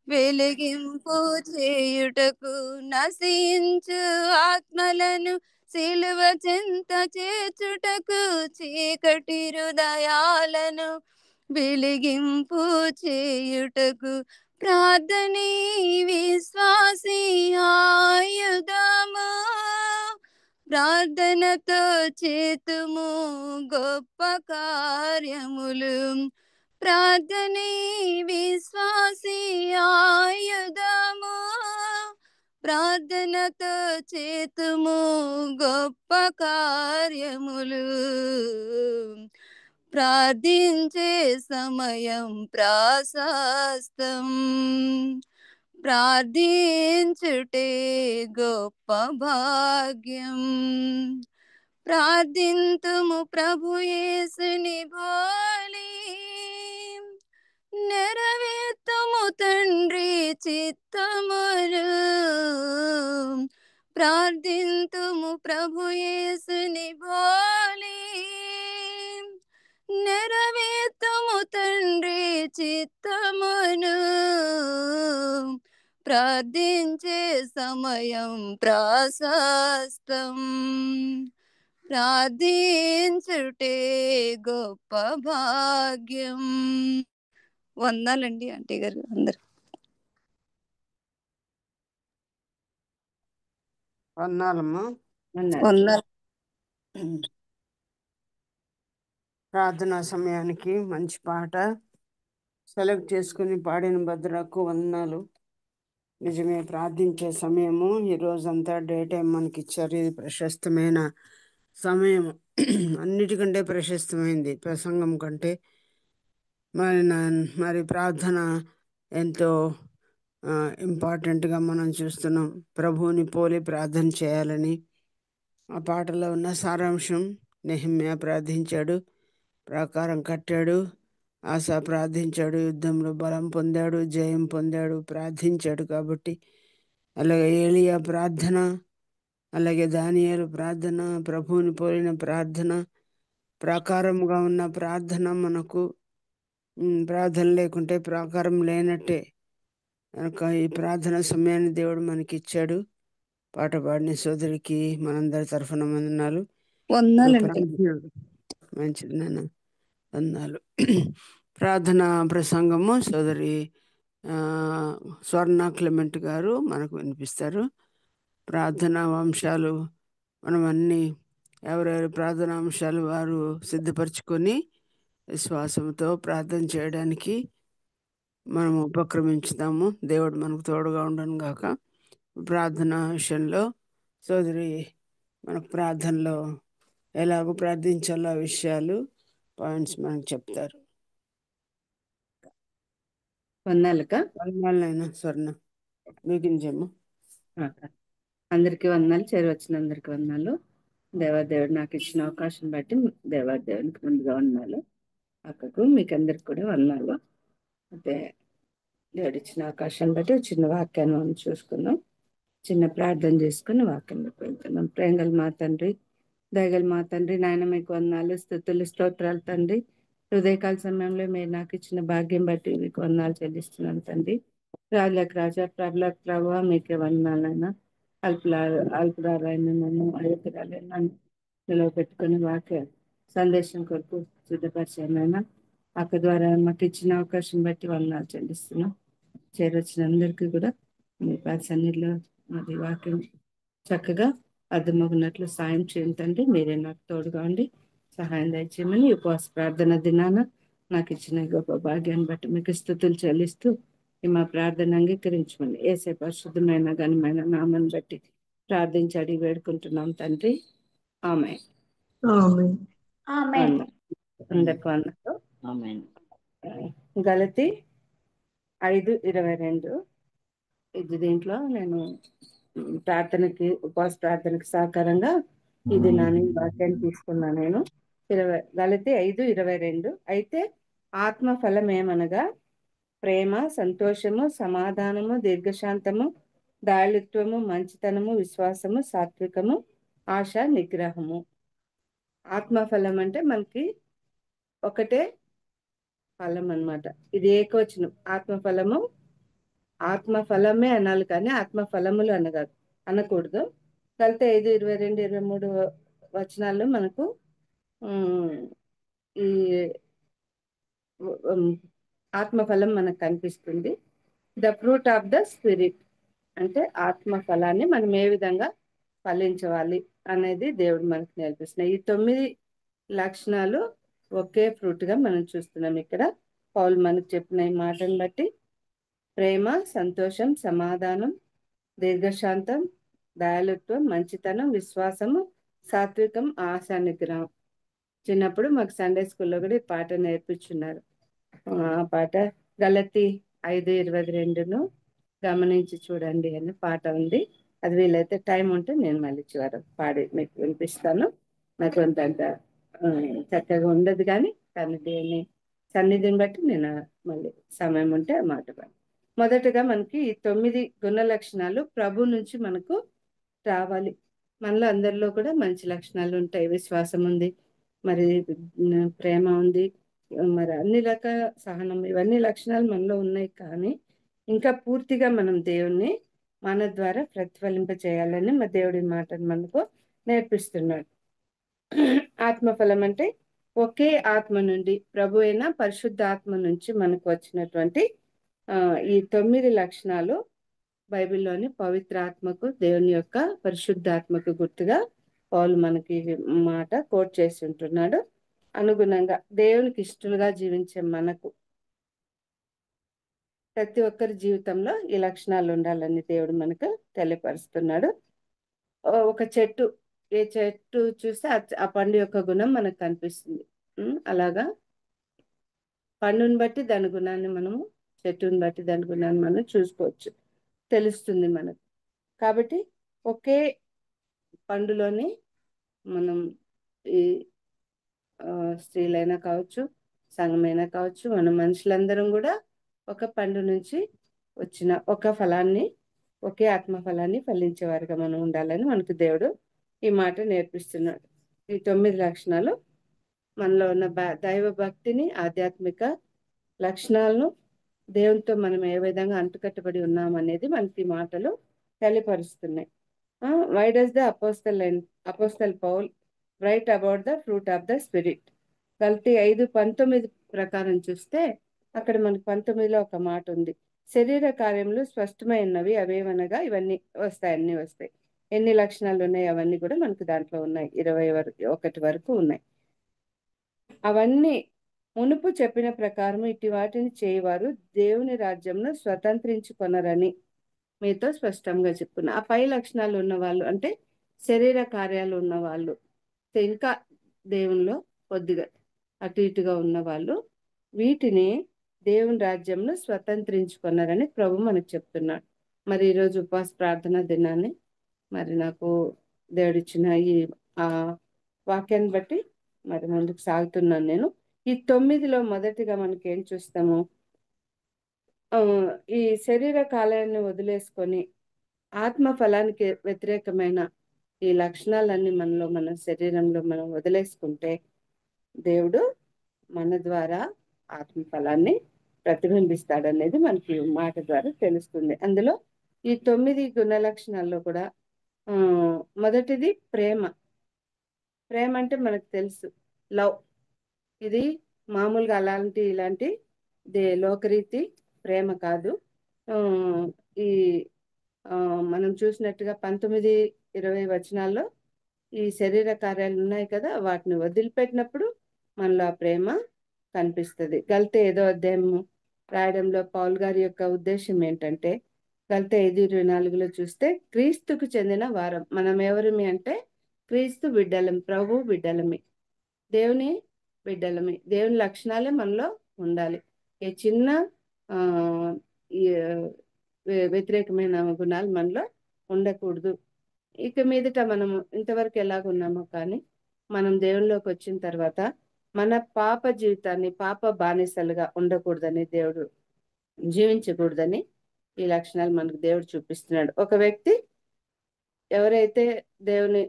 వెలిగింపు చేయుటకు నశించు ఆత్మలను సిలువ చెంత చేర్చుటకు చీకటి హృదయాలను వెలిగింపు చేయుటకు ప్రార్థనే విశ్వాసి ఆయుధము. ప్రార్థనతో చేతుము గొప్ప కార్యములు. ప్రార్థనే విశ్వాసి ఆయుధము. ప్రార్థనతో చేతుము గొప్ప కార్యములు. ప్రార్థించే సమయం ప్రాశస్తం. ప్రార్థించుటే గొప్ప భాగ్యం. ప్రార్థింతుము ప్రభు యేసుని బోలి. నెరవేర్తుము తండ్రి చిత్తములు. ప్రార్థింతుము ప్రభు యేసుని బోలి. నెరవేర్తుము తండ్రి చిత్తమును. ప్రార్థించే సమయం ప్రాశస్తం. ప్రార్థించుటే గొప్ప భాగ్యం. వందాలండి ఆంటీ గారు అందరు. వందాలమ్మా. వందాలు. ప్రార్థనా సమయానికి మంచి పాట సెలెక్ట్ చేసుకుని పాడిన భద్రకు వందనాలు. నిజమే, ప్రార్థించే సమయము ఈ రోజంతా డే టైం మనకి ఇచ్చారు. ఇది ప్రశస్తమైన సమయం, అన్నిటికంటే ప్రశస్తమైంది ప్రసంగం కంటే. మరి ప్రార్థన ఎంతో ఇంపార్టెంట్గా మనం చూస్తున్నాం. ప్రభువుని పోలి ప్రార్థన చేయాలని ఆ పాటలో ఉన్న సారాంశం. నెహెమ్యా ప్రార్థించాడు, ప్రాకారం కట్టాడు. ఆసా ప్రార్థించాడు, యుద్ధంలో బలం పొందాడు, జయం పొందాడు, ప్రార్థించాడు. కాబట్టి అలాగే ఏలియా ప్రార్థన, అలాగే దానియేలు ప్రార్థన, ప్రభువుని పోలిన ప్రార్థన, ప్రాకారముగా ఉన్న ప్రార్థన. మనకు ప్రార్థన లేకుంటే ప్రాకారం లేనట్టే. కనుక ఈ ప్రార్థన సమయాన్ని దేవుడు మనకి ఇచ్చాడు. పాట పాడిన సోదరికి మనందరి తరఫున వందనాలు. మంచిది నాన్న, వందనాలు. ప్రార్థన ప్రసంగము సోదరి స్వర్ణ క్లెమెంట్ గారు మనకు వినిపిస్తారు. ప్రార్థనా అంశాలు మనం అన్నీ ఎవరెవరి ప్రార్థనా అంశాలు వారు సిద్ధపరచుకొని విశ్వాసంతో ప్రార్థన చేయడానికి మనం ఉపక్రమించుతాము. దేవుడు మనకు తోడుగా ఉండను గాక. ప్రార్థన విషయంలో సోదరి మనకు ప్రార్థనలో ఎలాగో ప్రార్థించాలో ఆ విషయాలు పాయింట్స్ మనకు చెప్తారు. వందనాలైనా స్వర్ణ ముగించమ్మా. అందరికీ వందనాలు. చేరవచ్చిన అందరికి వందనాలు. దేవాదేవుడు నాకు ఇచ్చిన అవకాశం బట్టి దేవాదేవునికి ముందుగా వందనాలు. అక్కకు మీకు అందరికి కూడా వందనాలు. అయితే దేవుడు ఇచ్చిన అవకాశాన్ని బట్టి చిన్న వాక్యాన్ని మనం చూసుకుందాం. చిన్న ప్రార్థన చేసుకుని వాక్యంలోకి వెళ్తున్నాం. ప్రేంగల్ మా తండ్రి, దయగల మా తండ్రి, నాయన మీకు వందనాలు, స్తుతులు, స్తోత్రాలు తండ్రి. హృదయకాల సమయంలో మీరు నాకు ఇచ్చిన భాగ్యం బట్టి మీకు వందనాలు చెల్లిస్తున్నాను తండ్రి. రాజులకు రాజా, ప్రభులకు ప్రభువా, మీకే వందనాలైనా. అల్పురాలైన నన్ను, అయోగ్యురాలైన నన్ను నిలవ పెట్టుకుని వాక్య సందేశం కొరకు సిద్ధపరిచానైనా. అక్క ద్వారా మాకు ఇచ్చిన అవకాశం బట్టి వందనాలు చెల్లిస్తున్నాం. చేరొచ్చిన అందరికీ కూడా మీ పాద సన్నిధిలో అది వాక్యం చక్కగా అర్థమవునట్లు సాయం చేయండి. మీరే నాకు తోడుగా ఉండి సహాయం దయచేయమని ఉపవాస ప్రార్థన దినాన నాకు ఇచ్చిన గొప్ప భాగ్యాన్ని బట్టి మీకు స్తుతులు చెల్లిస్తూ ఈ మా ప్రార్థన అంగీకరించమని యేసే పరిశుద్ధమైన ఘనమైన నామాన్ని బట్టి ప్రార్థించి అడిగి వేడుకుంటున్నాం తండ్రి. ఆమేన్. అందరికి వందనాలు. గలతీ 5:22 ఇది. దీంట్లో నేను ప్రార్థనకి ఉపవాస ప్రార్థనకి సహకారంగా ఇది నాని వాక్యాన్ని తీసుకున్నా. నేను గలతీ 5:22 అయితే ఆత్మ ఫలం ఏమనగా ప్రేమ, సంతోషము, సమాధానము, దీర్ఘశాంతము, దయాళుత్వము, మంచితనము, విశ్వాసము, సాత్వికము, ఆశ, నిగ్రహము. ఆత్మఫలం అంటే మనకి ఒకటే ఫలం అన్నమాట. ఇది ఏకవచనం. ఆత్మఫలము ఆత్మ ఫలమే అనాలి కానీ ఆత్మ ఫలములు అనకూడదు. గలతీ 5:22-23 వచనాల్లో మనకు ఈ ఆత్మ ఫలం మనకు కనిపిస్తుంది. The fruit of the spirit అంటే ఆత్మ ఫలాన్ని మనం ఏ విధంగా ఫలించవాలి అనేది దేవుడు మనకు నేర్పిస్తున్నాయి. ఈ 9 లక్షణాలు ఒకే ఫ్రూట్ గా మనం చూస్తున్నాం ఇక్కడ. పౌలు మనకు చెప్పిన ఈ మాటను బట్టి ప్రేమ, సంతోషం, సమాధానం, దీర్ఘశాంతం, దయాళుత్వం, మంచితనం, విశ్వాసము, సాత్వికం, ఆశా నిగ్రహం. చిన్నప్పుడు మాకు సండే స్కూల్లో కూడా ఈ పాట నేర్పించున్నారు. ఆ పాట గలతీ 5:22 గమనించి చూడండి అని పాట ఉంది. అది వీలైతే టైం ఉంటే నేను మళ్ళీ చివర పాడి మీకు వినిపిస్తాను. నాకు అంత చక్కగా ఉండదు కానీ దేని సన్నిధిని బట్టి నేను మళ్ళీ సమయం ఉంటే ఆ మాట పాడి. మొదటగా మనకి ఈ 9 గుణ లక్షణాలు ప్రభు నుంచి మనకు రావాలి. మనలో అందరిలో కూడా మంచి లక్షణాలు ఉంటాయి. విశ్వాసం ఉంది, మరి ప్రేమ ఉంది, మరి అన్ని రకాల సహనం, ఇవన్నీ లక్షణాలు మనలో ఉన్నాయి. కానీ ఇంకా పూర్తిగా మనం దేవుణ్ణి మన ద్వారా ప్రతిఫలింప చేయాలని మా దేవుడి మాటను మనకు నేర్పిస్తున్నాడు. ఆత్మఫలం అంటే ఒకే ఆత్మ నుండి, ప్రభు అయిన పరిశుద్ధ ఆత్మ నుంచి మనకు వచ్చినటువంటి ఈ 9 లక్షణాలు బైబిల్లోని పవిత్ర ఆత్మకు, దేవుని యొక్క పరిశుద్ధాత్మకు గుర్తుగా పౌలు మనకి మాట కోట్ చేసి ఉంటున్నాడు. అనుగుణంగా దేవునికి ఇష్టలుగా జీవించే మనకు ప్రతి ఒక్కరి జీవితంలో ఈ లక్షణాలు ఉండాలని దేవుడు మనకు తెలియపరుస్తున్నాడు. ఒక చెట్టు, ఏ చెట్టు చూస్తే ఆ పండు యొక్క గుణం మనకు కనిపిస్తుంది. అలాగా పండుని బట్టి దాని గుణాన్ని మనము, చెట్టుని బట్టి దాని గుణాన్ని మనం చూసుకోవచ్చు, తెలుస్తుంది మనకు. కాబట్టి ఒకే పండులోని మనం ఈ స్త్రీలైనా కావచ్చు, సంఘమైనా కావచ్చు, మన మనుషులందరం కూడా ఒక పండు నుంచి వచ్చిన ఒక ఫలాన్ని, ఒకే ఆత్మ ఫలాన్ని ఫలించేవారుగా మనం ఉండాలని మనకు దేవుడు ఈ మాట నేర్పిస్తున్నాడు. ఈ 9 లక్షణాలు మనలో ఉన్న దైవ భక్తిని, ఆధ్యాత్మిక లక్షణాలను, దేవునితో మనం ఏ విధంగా అంటుకట్టబడి ఉన్నామనేది మనకి మాటలు తెలియపరుస్తున్నాయి. Why does the apostle Paul write about the fruit of the spirit? గలతీ 5:19 ప్రకారం చూస్తే అక్కడ మనకి 19లో ఒక మాట ఉంది. శరీర కార్యములు స్పష్టమైనవి అవేవనగా ఇవన్నీ వస్తాయి, అన్ని వస్తాయి. ఎన్ని లక్షణాలు ఉన్నాయి అవన్నీ కూడా మనకు దాంట్లో ఉన్నాయి. 21 వరకు ఉన్నాయి. అవన్నీ మునుపు చెప్పిన ప్రకారం ఇటు వాటిని చేయవారు దేవుని రాజ్యంను స్వతంత్రించుకొనరని మీతో స్పష్టంగా చెప్పుకున్నా. ఆ పై లక్షణాలు ఉన్న వాళ్ళు అంటే శరీర కార్యాలు ఉన్న వాళ్ళు, ఇంకా దేవునిలో కొద్దిగా అటు ఇటుగా ఉన్న వాళ్ళు వీటిని దేవుని రాజ్యంను స్వతంత్రించుకున్నారని ప్రభు మనకు చెప్తున్నాడు. మరి ఈరోజు ఉపవాస ప్రార్థన దినాన్ని మరి నాకు దేవుడిచ్చిన ఈ వాక్యాన్ని బట్టి మరి ముందుకు సాగుతున్నాను నేను. ఈ 9లో మొదటిగా మనకి ఏం చూస్తాము? ఈ శరీర కాలాన్ని వదిలేసుకొని ఆత్మ ఫలానికి వ్యతిరేకమైన ఈ లక్షణాలన్నీ మనలో, మన శరీరంలో మనం వదిలేసుకుంటే దేవుడు మన ద్వారా ఆత్మ ఫలాన్ని ప్రతిబింబిస్తాడనేది మనకి మాట ద్వారా తెలుస్తుంది. అందులో ఈ 9 గుణ లక్షణాల్లో కూడా మొదటిది ప్రేమ. ప్రేమ అంటే మనకు తెలుసు, లవ్. ఇది మామూలుగా ఇలాంటి లోకరీతి ప్రేమ కాదు. ఈ మనం చూసినట్టుగా 19-20 వచనాల్లో ఈ శరీర కార్యాలు ఉన్నాయి కదా, వాటిని వదిలిపెట్టినప్పుడు మనలో ఆ ప్రేమ కనిపిస్తుంది. గలతీ 5వ అధ్యాయం రాయడంలో పౌల్ గారి యొక్క ఉద్దేశం ఏంటంటే, గలతీ 5:24లో చూస్తే క్రీస్తుకు చెందిన వారం. మనం ఎవరిమి అంటే క్రీస్తు బిడ్డలం, ప్రభు బిడ్డలమి, దేవుని బిడ్డలమి. దేవుని లక్షణాలే మనలో ఉండాలి. ఏ చిన్న వ్యతిరేకమైన గుణాలు మనలో ఉండకూడదు. ఇక మీదట మనము ఇంతవరకు ఎలాగున్నామో కానీ మనం దేవునిలోకి వచ్చిన తర్వాత మన పాప జీవితాన్ని పాప బానిసలుగా ఉండకూడదని, దేవుడు జీవించకూడదని ఈ లక్షణాలు మనకు దేవుడు చూపిస్తున్నాడు. ఒక వ్యక్తి ఎవరైతే దేవుని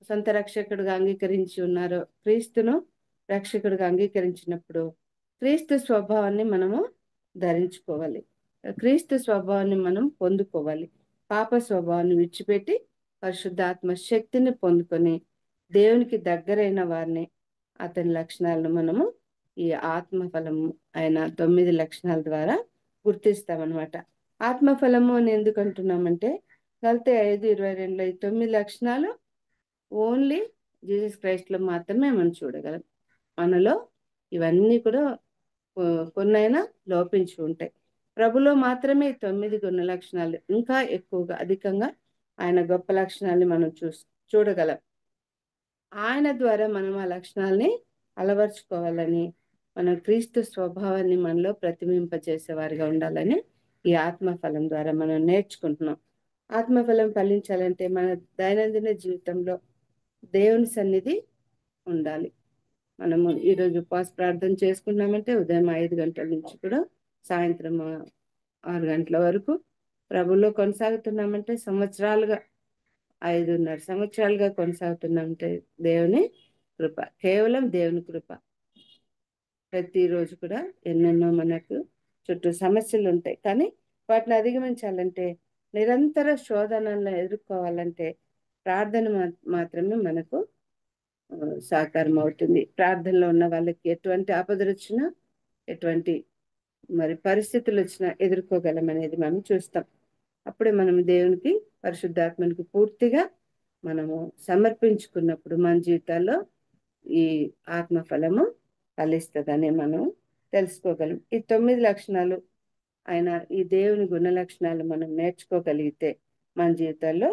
సొంత రక్షకుడిగా అంగీకరించి ఉన్నారో, క్రీస్తును రక్షకుడిగా అంగీకరించినప్పుడు క్రీస్తు స్వభావాన్ని మనము ధరించుకోవాలి. క్రీస్తు స్వభావాన్ని మనం పొందుకోవాలి. పాప స్వభావాన్ని విడిచిపెట్టి పరిశుద్ధాత్మ శక్తిని పొందుకొని దేవునికి దగ్గరైన వారిని, అతని లక్షణాలను మనము ఈ ఆత్మఫలము అయిన 9 లక్షణాల ద్వారా గుర్తిస్తామన్నమాట. ఆత్మఫలము అని ఎందుకు అంటున్నామంటే గలతీ 5:22లో ఈ 9 లక్షణాలు ఓన్లీ జీసస్ క్రైస్ట్ లో మాత్రమే మనం చూడగలం. మనలో ఇవన్నీ కూడా కొన్నైనా లోపించి ఉంటాయి. ప్రభులో మాత్రమే 9 గుణ లక్షణాలు ఇంకా ఎక్కువగా అధికంగా ఆయన గొప్ప లక్షణాలని మనం చూడగలం. ఆయన ద్వారా మనం ఆ లక్షణాలని అలవర్చుకోవాలని, మనం క్రీస్తు స్వభావాన్ని మనలో ప్రతిబింబచేసేవారిగా ఉండాలని ఈ ఆత్మఫలం ద్వారా మనం నేర్చుకుంటున్నాం. ఆత్మఫలం ఫలించాలంటే మన దైనందిన జీవితంలో దేవుని సన్నిధి ఉండాలి. మనము ఈరోజు ఉపవాస ప్రార్థన చేసుకున్నామంటే ఉదయం 5 గంటల నుంచి కూడా సాయంత్రం 6 గంటల వరకు ప్రభులో కొనసాగుతున్నామంటే సంవత్సరాలుగా 5.5 సంవత్సరాలుగా కొనసాగుతున్నామంటే దేవుని కృప, కేవలం దేవుని కృప. ప్రతిరోజు కూడా ఎన్నెన్నో మనకు చుట్టూ సమస్యలు ఉంటాయి, కానీ వాటిని అధిగమించాలంటే, నిరంతర శోధనలను ఎదుర్కోవాలంటే ప్రార్థన మాత్రమే మనకు సహకారం అవుతుంది. ప్రార్థనలో ఉన్న వాళ్ళకి ఎటువంటి ఆపదలు వచ్చినా, ఎటువంటి మరి పరిస్థితులు వచ్చినా ఎదుర్కోగలం అనేది మనం చూస్తాం. అప్పుడే మనం దేవునికి, పరిశుద్ధాత్మనికి పూర్తిగా మనము సమర్పించుకున్నప్పుడు మన జీవితాల్లో ఈ ఆత్మఫలము ఫలిస్తుందని మనం తెలుసుకోగలం. ఈ 9 లక్షణాలు ఆయన ఈ దేవుని గుణ లక్షణాలు మనం నేర్చుకోగలిగితే మన జీవితాల్లో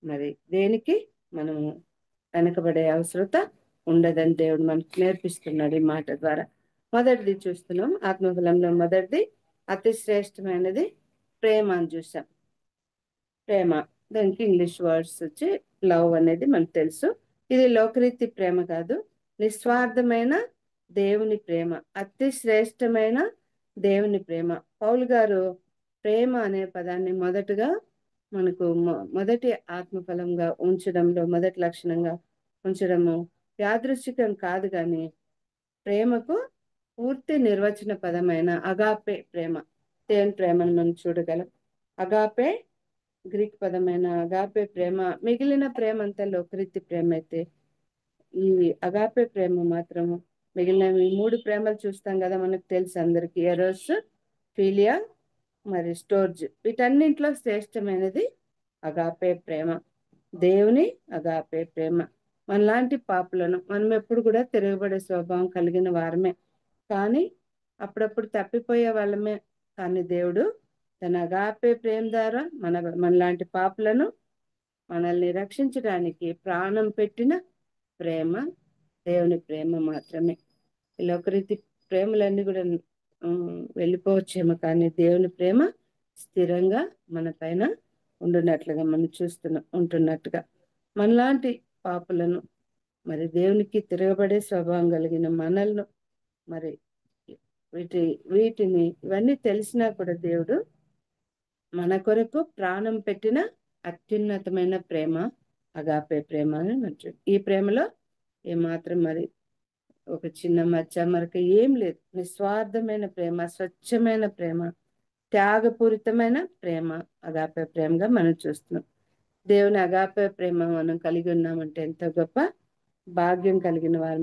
మరి దేనికి మనము వెనకబడే అవసరత ఉండదని దేవుడు మనకు నేర్పిస్తున్నాడు ఈ మాట ద్వారా. మొదటిది చూస్తున్నాం, ఆత్మఫలంలో మొదటిది అతి శ్రేష్టమైనది ప్రేమ అని చూసాం. ప్రేమ, దానికి ఇంగ్లీష్ వర్డ్స్ వచ్చి లవ్ అనేది మనకు తెలుసు. ఇది లోకరీతి ప్రేమ కాదు, నిస్వార్థమైన దేవుని ప్రేమ, అతి శ్రేష్టమైన దేవుని ప్రేమ. పౌలు గారు ప్రేమ అనే పదాన్ని మొదటగా మనకు మొదటి ఆత్మఫలంగా ఉంచడంలో, మొదటి లక్షణంగా ఉంచడము యాదృచ్ఛికం కాదు, కానీ ప్రేమకు పూర్తి నిర్వచన పదమైన అగాపే ప్రేమ, దేవుని ప్రేమను మనం చూడగలం. అగాపే గ్రీక్ పదమైన అగాపే ప్రేమ. మిగిలిన ప్రేమ అంతా లోకరీతి ప్రేమ అయితే, ఈ అగాపే ప్రేమ మాత్రము మిగిలిన ఈ 3 ప్రేమలు చూస్తాం కదా, మనకు తెలుసు అందరికి, ఎరోస్, ఫిలియా మరి స్టోర్జ్. వీటన్నింటిలో శ్రేష్టమైనది అగాపే ప్రేమ, దేవుని అగాపే ప్రేమ. మనలాంటి పాపులను, మనం ఎప్పుడు కూడా తిరగబడే స్వభావం కలిగిన వారమే, కానీ అప్పుడప్పుడు తప్పిపోయే వాళ్ళమే, కానీ దేవుడు తన అగాపే ప్రేమ ద్వారా మనలాంటి పాపులను మనల్ని రక్షించడానికి ప్రాణం పెట్టిన ప్రేమ దేవుని ప్రేమ మాత్రమే. ఇలా ఒకరీతి ప్రేమలన్నీ కూడా వెళ్ళిపోవచ్చేమో, కానీ దేవుని ప్రేమ స్థిరంగా మన పైన ఉండున్నట్లుగా మనం ఉంటున్నట్టుగా మనలాంటి పాపులను, మరి దేవునికి తిరగబడే స్వభావం కలిగిన మనల్ని, మరి వీటిని ఇవన్నీ తెలిసినా కూడా దేవుడు మన కొరకు ప్రాణం పెట్టిన అత్యున్నతమైన ప్రేమ అగాపే ప్రేమ అని మంచి. ఈ ప్రేమలో ఏమాత్రం మరి ఒక చిన్న మచ్చ మరక ఏం లేదు. నిస్వార్థమైన ప్రేమ, స్వచ్ఛమైన ప్రేమ, త్యాగపూరితమైన ప్రేమ అగాపే ప్రేమగా మనం చూస్తున్నాం. దేవుని అగాపే ప్రేమ మనం కలిగి ఉన్నామంటే ఎంత గొప్ప భాగ్యం కలిగిన వారు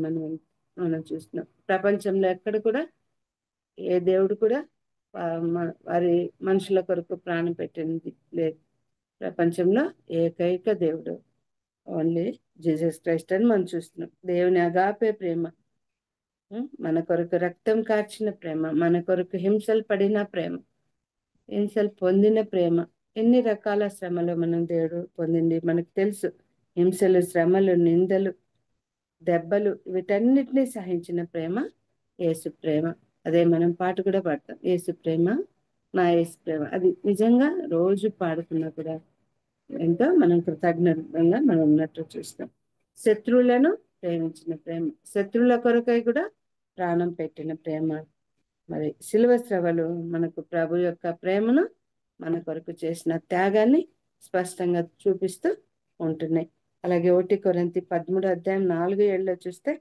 మనం చూస్తున్నాం. ప్రపంచంలో ఎక్కడ కూడా ఏ దేవుడు కూడా వారి మనుషుల కొరకు ప్రాణం పెట్టింది లేదు. ప్రపంచంలో ఏకైక దేవుడు ఓన్లీ జీసస్ క్రైస్ట్ అని మనం చూస్తున్నాం. దేవుని అగాపే ప్రేమ, మన కొరకు రక్తం కార్చిన ప్రేమ, మన కొరకు హింసలు పడిన ప్రేమ, హింసలు పొందిన ప్రేమ. ఎన్ని రకాల శ్రమలు మనం దేవుడు పొందింది మనకు తెలుసు. హింసలు, శ్రమలు, నిందలు, దెబ్బలు, వీటన్నిటినీ సహించిన ప్రేమ యేసు ప్రేమ. అదే మనం పాట కూడా పాడతాం, యేసు ప్రేమ నా యేసు ప్రేమ. అది నిజంగా రోజు పాడుకున్నా కూడా ఎంతో మనం కృతజ్ఞతంగా మనం ఉన్నట్టు చూస్తాం. శత్రువులను ప్రేమించిన ప్రేమ, శత్రువుల కొరకై కూడా ప్రాణం పెట్టిన ప్రేమ. మరి శిలువ శ్రవలు మనకు ప్రభు యొక్క ప్రేమను, మన కొరకు చేసిన త్యాగాన్ని స్పష్టంగా చూపిస్తూ ఉంటున్నాయి. అలాగే 1 కొరింథీ 13:4-7 చూస్తే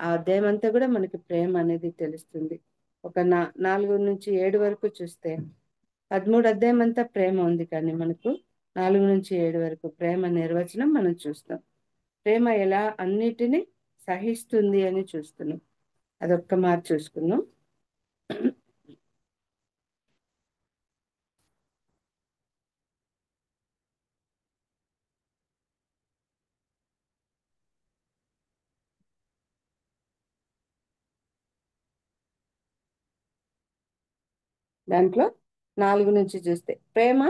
ఆ అధ్యాయం అంతా కూడా మనకి ప్రేమ అనేది తెలుస్తుంది. ఒక 4-7 వరకు చూస్తే 13 అధ్యాయం అంతా ప్రేమ ఉంది, కానీ మనకు 4 నుంచి 7 వరకు ప్రేమ నిర్వచనం మనం చూస్తాం. ప్రేమ ఎలా అన్నిటినీ సహిస్తుంది అని చూస్తున్నాం. అదొక్క మాట చూసుకున్నాం. దాంట్లో 4 నుంచి చూస్తే, ప్రేమ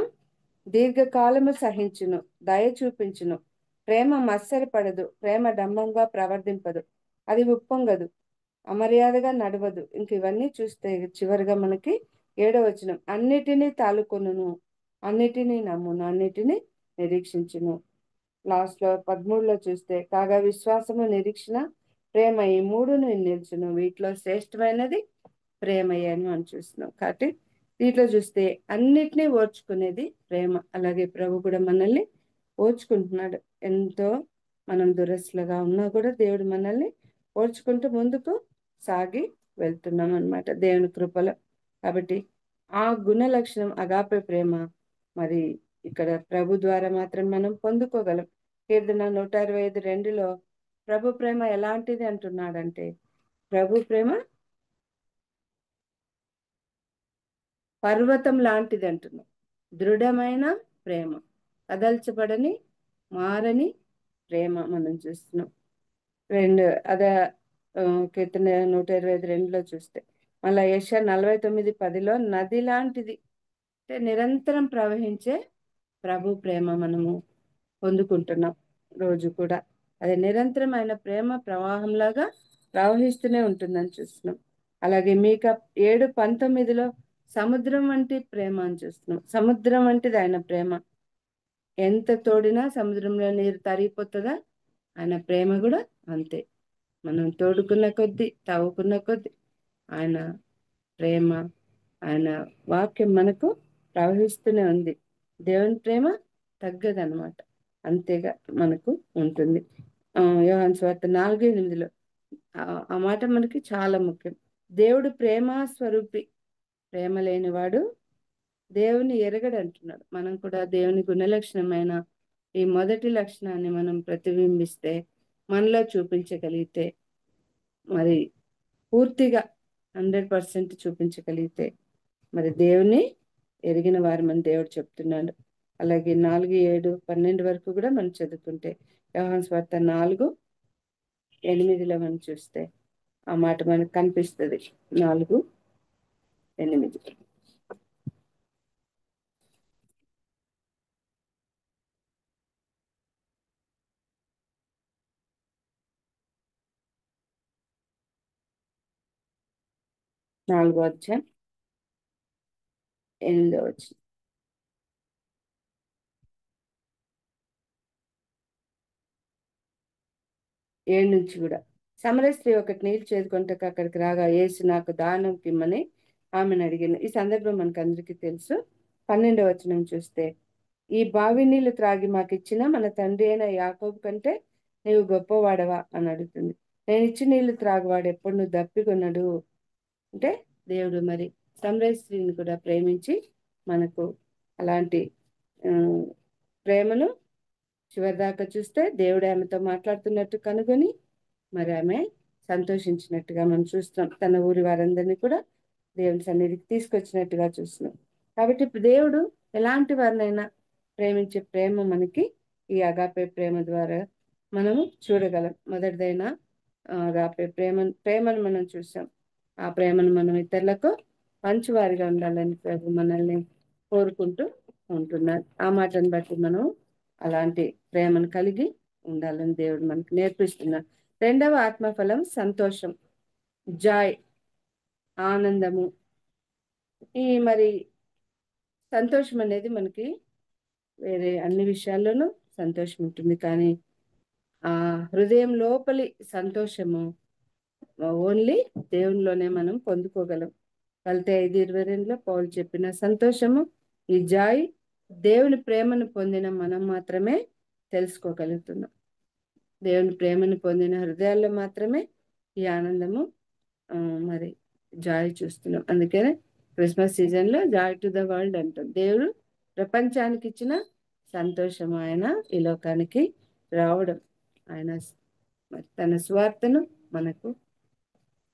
దీర్ఘకాలము సహించును, దయ చూపించును, ప్రేమ మత్సరపడదు, ప్రేమ డంబంగా ప్రవర్తింపదు, అది ఉప్పొంగదు, అమర్యాదగా నడవదు. ఇంక ఇవన్నీ చూస్తే చివరిగా మనకి 7వ వచనం, అన్నిటినీ తాలుకొనును, అన్నిటినీ నమ్మును, అన్నిటినీ నిరీక్షించును. లాస్ట్ లో 13లో చూస్తే, కాగా విశ్వాసము, నిరీక్షణ, ప్రేమ, ఈ మూడును నిల్చును, వీటిలో శ్రేష్టమైనది ప్రేమయ్య అని మనం చూస్తున్నాం. కాబట్టి దీంట్లో చూస్తే అన్నిటినీ ఓర్చుకునేది ప్రేమ. అలాగే ప్రభు కూడా మనల్ని ఓర్చుకుంటున్నాడు. ఎంతో మనం దురస్లుగా ఉన్నా కూడా దేవుడు మనల్ని ఓర్చుకుంటూ ముందుకు సాగి వెళ్తున్నాం అన్నమాట దేవుని కృపలో. కాబట్టి ఆ గుణ లక్షణం అగాపే ప్రేమ మరి ఇక్కడ ప్రభు ద్వారా మాత్రం మనం పొందుకోగలం. కీర్తన 125:2లో ప్రభు ప్రేమ ఎలాంటిది అంటున్నాడంటే, ప్రభు ప్రేమ పర్వతం లాంటిది అంటున్నాం. దృఢమైన ప్రేమ, కదల్చబడని మారని ప్రేమ మనం చూస్తున్నాం. అదే కీర్తన 125:2లో చూస్తే, మళ్ళీ యెషయా 49:10లో నది లాంటిది, అంటే నిరంతరం ప్రవహించే ప్రభు ప్రేమ మనము పొందుకుంటున్నాం రోజు కూడా. అదే నిరంతరమైన ప్రేమ ప్రవాహంలాగా ప్రవహిస్తూనే ఉంటుందని చూస్తున్నాం. అలాగే మీకా 7:19లో సముద్రం వంటి ప్రేమ అని చూస్తున్నాం. సముద్రం వంటిది ఆయన ప్రేమ. ఎంత తోడినా సముద్రంలో నీరు తరిగిపోతుందా, ఆయన ప్రేమ కూడా అంతే. మనం తోడుకున్న కొద్దీ, తవ్వుకున్న కొద్దీ ఆయన ప్రేమ, ఆయన వాక్యం మనకు ప్రవహిస్తూనే ఉంది. దేవుని ప్రేమ తగ్గదనమాట, అంతేగా మనకు ఉంటుంది. యోహాను సువార్త 4:8లో ఆ మాట మనకి చాలా ముఖ్యం. దేవుడు ప్రేమ స్వరూపి, ప్రేమ లేనివాడు దేవుని ఎరగడు అంటున్నాడు. మనం కూడా దేవుని గుణలక్షణమైన ఈ మొదటి లక్షణాన్ని మనం ప్రతిబింబిస్తే, మనలో చూపించగలిగితే, మరి పూర్తిగా 100% చూపించగలిగితే, మరి దేవుని ఎరిగిన వారు మన దేవుడు చెప్తున్నాడు. అలాగే 4:7-12 వరకు కూడా మనం చదువుకుంటే, యోహాను సువార్త 4:8లో మనం చూస్తే ఆ మాట మనకు కనిపిస్తుంది. 4:8 4వ అధ్యాయం 8వ వచనం. 7 నుంచి కూడా, సమరయ స్త్రీ ఒకటి నీళ్ళు చేదుకుంటకు అక్కడికి రాగా, యేసు నాకు దానం కిమ్మని ఆమెను అడిగాను. ఈ సందర్భం మనకు అందరికీ తెలుసు. 12వ వచనం చూస్తే, ఈ బావి నీళ్లు త్రాగి మాకు ఇచ్చిన మన తండ్రి అయిన యాకోబు కంటే నీవు గొప్పవాడవా అని అడుగుతుంది. నేను ఇచ్చి నీళ్లు త్రాగువాడు ఎప్పుడు నువ్వు దప్పికొన్నాడు అంటే, దేవుడు మరి సమరయ స్త్రీని కూడా ప్రేమించి మనకు అలాంటి ప్రేమను చివరిదాకా చూస్తే దేవుడు ఆమెతో మాట్లాడుతున్నట్టు కనుగొని మరి ఆమె సంతోషించినట్టుగా మనం చూస్తున్నాం. తన ఊరి వారందరినీ కూడా దేవుని సన్నిధికి తీసుకొచ్చినట్టుగా చూస్తున్నాం. కాబట్టి ఇప్పుడు దేవుడు ఎలాంటి వారినైనా ప్రేమించే ప్రేమ మనకి ఈ అగాపే ప్రేమ ద్వారా మనము చూడగలం. మొదటిదైన అగాపే ప్రేమను మనం చూసాం. ఆ ప్రేమను మనం ఇతరులకు పంచువారిగా ఉండాలని ప్రభు మనల్ని కోరుకుంటూ ఉంటున్నారు. ఆ మాటను బట్టి మనం అలాంటి ప్రేమను కలిగి ఉండాలని దేవుడు మనకు నేర్పిస్తున్నారు. 2వ ఆత్మఫలం సంతోషం, జాయ్, ఆనందము. ఈ మరి సంతోషం అనేది మనకి వేరే అన్ని విషయాల్లోనూ సంతోషం ఉంటుంది, కానీ ఆ హృదయం లోపలి సంతోషము ఓన్లీ దేవునిలోనే మనం పొందుకోగలం. గలతీ 5:22లో పౌలు చెప్పిన సంతోషము, ఈ జాయ్ దేవుని ప్రేమను పొందిన మనం మాత్రమే తెలుసుకోగలుగుతున్నాం. దేవుని ప్రేమను పొందిన హృదయాల్లో మాత్రమే ఈ ఆనందము మరి జాయ్ చూస్తున్నాం. అందుకనే క్రిస్మస్ సీజన్లో జాయ్ టు ద వరల్డ్ అంటాం. దేవుడు ప్రపంచానికి ఇచ్చిన సంతోషం ఆయన ఈ లోకానికి రావడం, ఆయన మరి తన స్వార్థను మనకు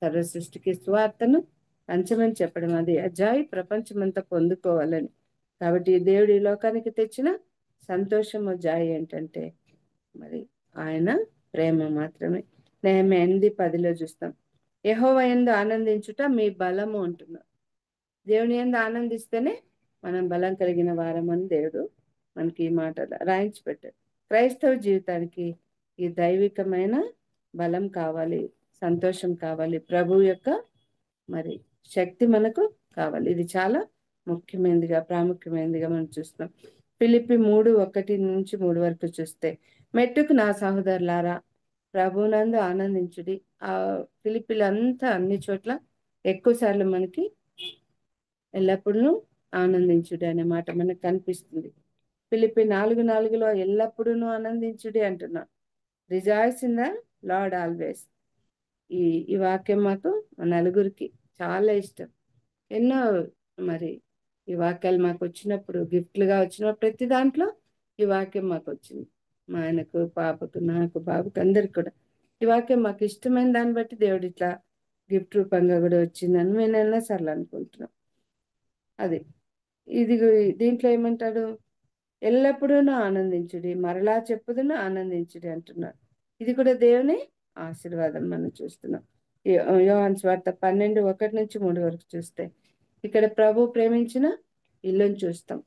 సర్వ సృష్టికి స్వార్థను పంచమని చెప్పడం, అది అజాయి ప్రపంచమంతా పొందుకోవాలని. కాబట్టి దేవుడు ఈ లోకానికి తెచ్చిన సంతోషము జాయి ఏంటంటే మరి ఆయన ప్రేమ మాత్రమే. నెహెమ్యా 8:10 చూస్తాం, యెహోవా యందు ఆనందించుట మీ బలము అంటున్నాం. దేవుని యందు ఆనందిస్తేనే మనం బలం కలిగిన వారమని దేవుడు మనకి ఈ మాట రాయించి పెట్టాడు. క్రైస్తవ జీవితానికి ఈ దైవికమైన బలం కావాలి, సంతోషం కావాలి, ప్రభు యొక్క మరి శక్తి మనకు కావాలి. ఇది చాలా ముఖ్యమైనదిగా ప్రాముఖ్యమైనదిగా మనం చూస్తున్నాం. ఫిలిప్పి 3:1-3 వరకు చూస్తే, మెట్టుకు నా సహోదరులారా ప్రభునందు ఆనందించుడి. ఆ ఫిలిప్పీలంతా అన్ని చోట్ల ఎక్కువ సార్లు మనకి ఎల్లప్పుడూ ఆనందించుడి అనే మాట మనకు కనిపిస్తుంది. ఫిలిప్పి 4:4 ఎల్లప్పుడూ ఆనందించుడి అంటున్నా. Rejoice in the lord always. ఈ వాక్యం మాకు మా నలుగురికి చాలా ఇష్టం. ఎన్నో మరి ఈ వాక్యాలు మాకు వచ్చినప్పుడు, గిఫ్ట్లుగా వచ్చినప్పుడు ప్రతి దాంట్లో ఈ వాక్యం మాకు వచ్చింది. మా ఆయనకు, పాపకు, నాకు, బాబుకు, అందరికి కూడా ఈ వాక్యం మాకు ఇష్టమైన దాన్ని బట్టి దేవుడు ఇట్లా గిఫ్ట్ రూపంగా కూడా వచ్చిందని మేము ఎన్నోసార్లు అనుకుంటున్నాం. అది ఇది దీంట్లో ఏమంటాడు, ఎల్లప్పుడూ ఆనందించుడి, మరలా చెప్పుదును ఆనందించుడి అంటున్నాడు. ఇది కూడా దేవుని ఆశీర్వాదం మనం చూస్తున్నాం. యోహాను సువార్త 12:1-3 వరకు చూస్తే ఇక్కడ ప్రభు ప్రేమించిన ఇల్లుని చూస్తాం.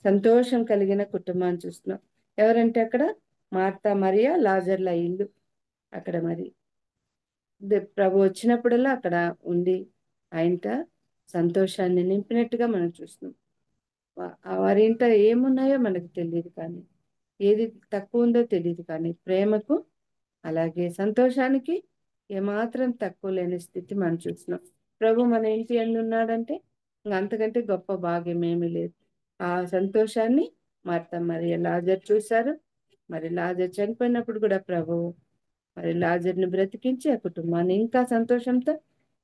సంతోషం కలిగిన కుటుంబాన్ని చూస్తున్నాం. ఎవరంటే అక్కడ మార్తా, మరియా, లాజర్ల ఇల్లు. అక్కడ మరి ప్రభు వచ్చినప్పుడల్లా అక్కడ ఉండి ఆయనట సంతోషాన్ని నింపినట్టుగా మనం చూస్తున్నాం. వారి ఇంట ఏమున్నాయో మనకు తెలియదు, కానీ ఏది తక్కువ ఉందో తెలియదు, కానీ ప్రేమకు అలాగే సంతోషానికి ఏమాత్రం తక్కువ లేని స్థితి మనం చూస్తున్నాం. ప్రభు మన ఇంటి ఎందు ఉన్నాడంటే ఇంకా అంతకంటే గొప్ప భాగ్యం ఏమీ లేదు. ఆ సంతోషాన్ని మార్తా మరి లాజర్ చూశారు. మరి లాజర్ చనిపోయినప్పుడు కూడా ప్రభు మరి లాజర్ని బ్రతికించి ఆ కుటుంబాన్ని ఇంకా సంతోషంతో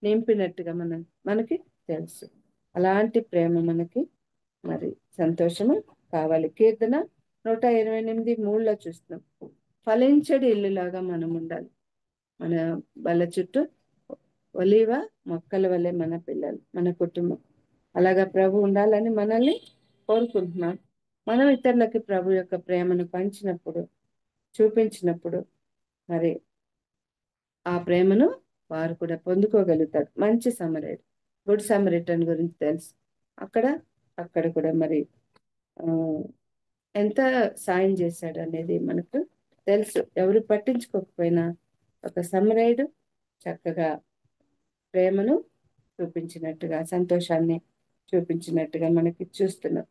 నింపినట్టుగా మనకి తెలుసు. అలాంటి ప్రేమ మనకి మరి సంతోషము కావాలి. కీర్తన 128:3 చూస్తున్నాం, ఫలించడి ఇల్లులాగా మనం ఉండాలి. మన బల్ల చుట్టూ ఒలీవ మొక్కల వల్లే మన పిల్లలు, మన కుటుంబం అలాగా ప్రభు ఉండాలని మనల్ని కోరుకుంటున్నాం. మనం ఇతరులకి ప్రభు యొక్క ప్రేమను పంచినప్పుడు, చూపించినప్పుడు మరి ఆ ప్రేమను వారు కూడా పొందుకోగలుగుతారు. మంచి సమరేట్, గుడ్ సమరేటన్ గురించి తెలుసు. అక్కడ కూడా మరి ఎంత సాయం చేశాడు అనేది మనకు తెలుసు. ఎవరు పట్టించుకోకపోయినా ఒక సమరేయుడు చక్కగా ప్రేమను చూపించినట్టుగా, సంతోషాన్ని చూపించినట్టుగా మనకి చూస్తున్నాం.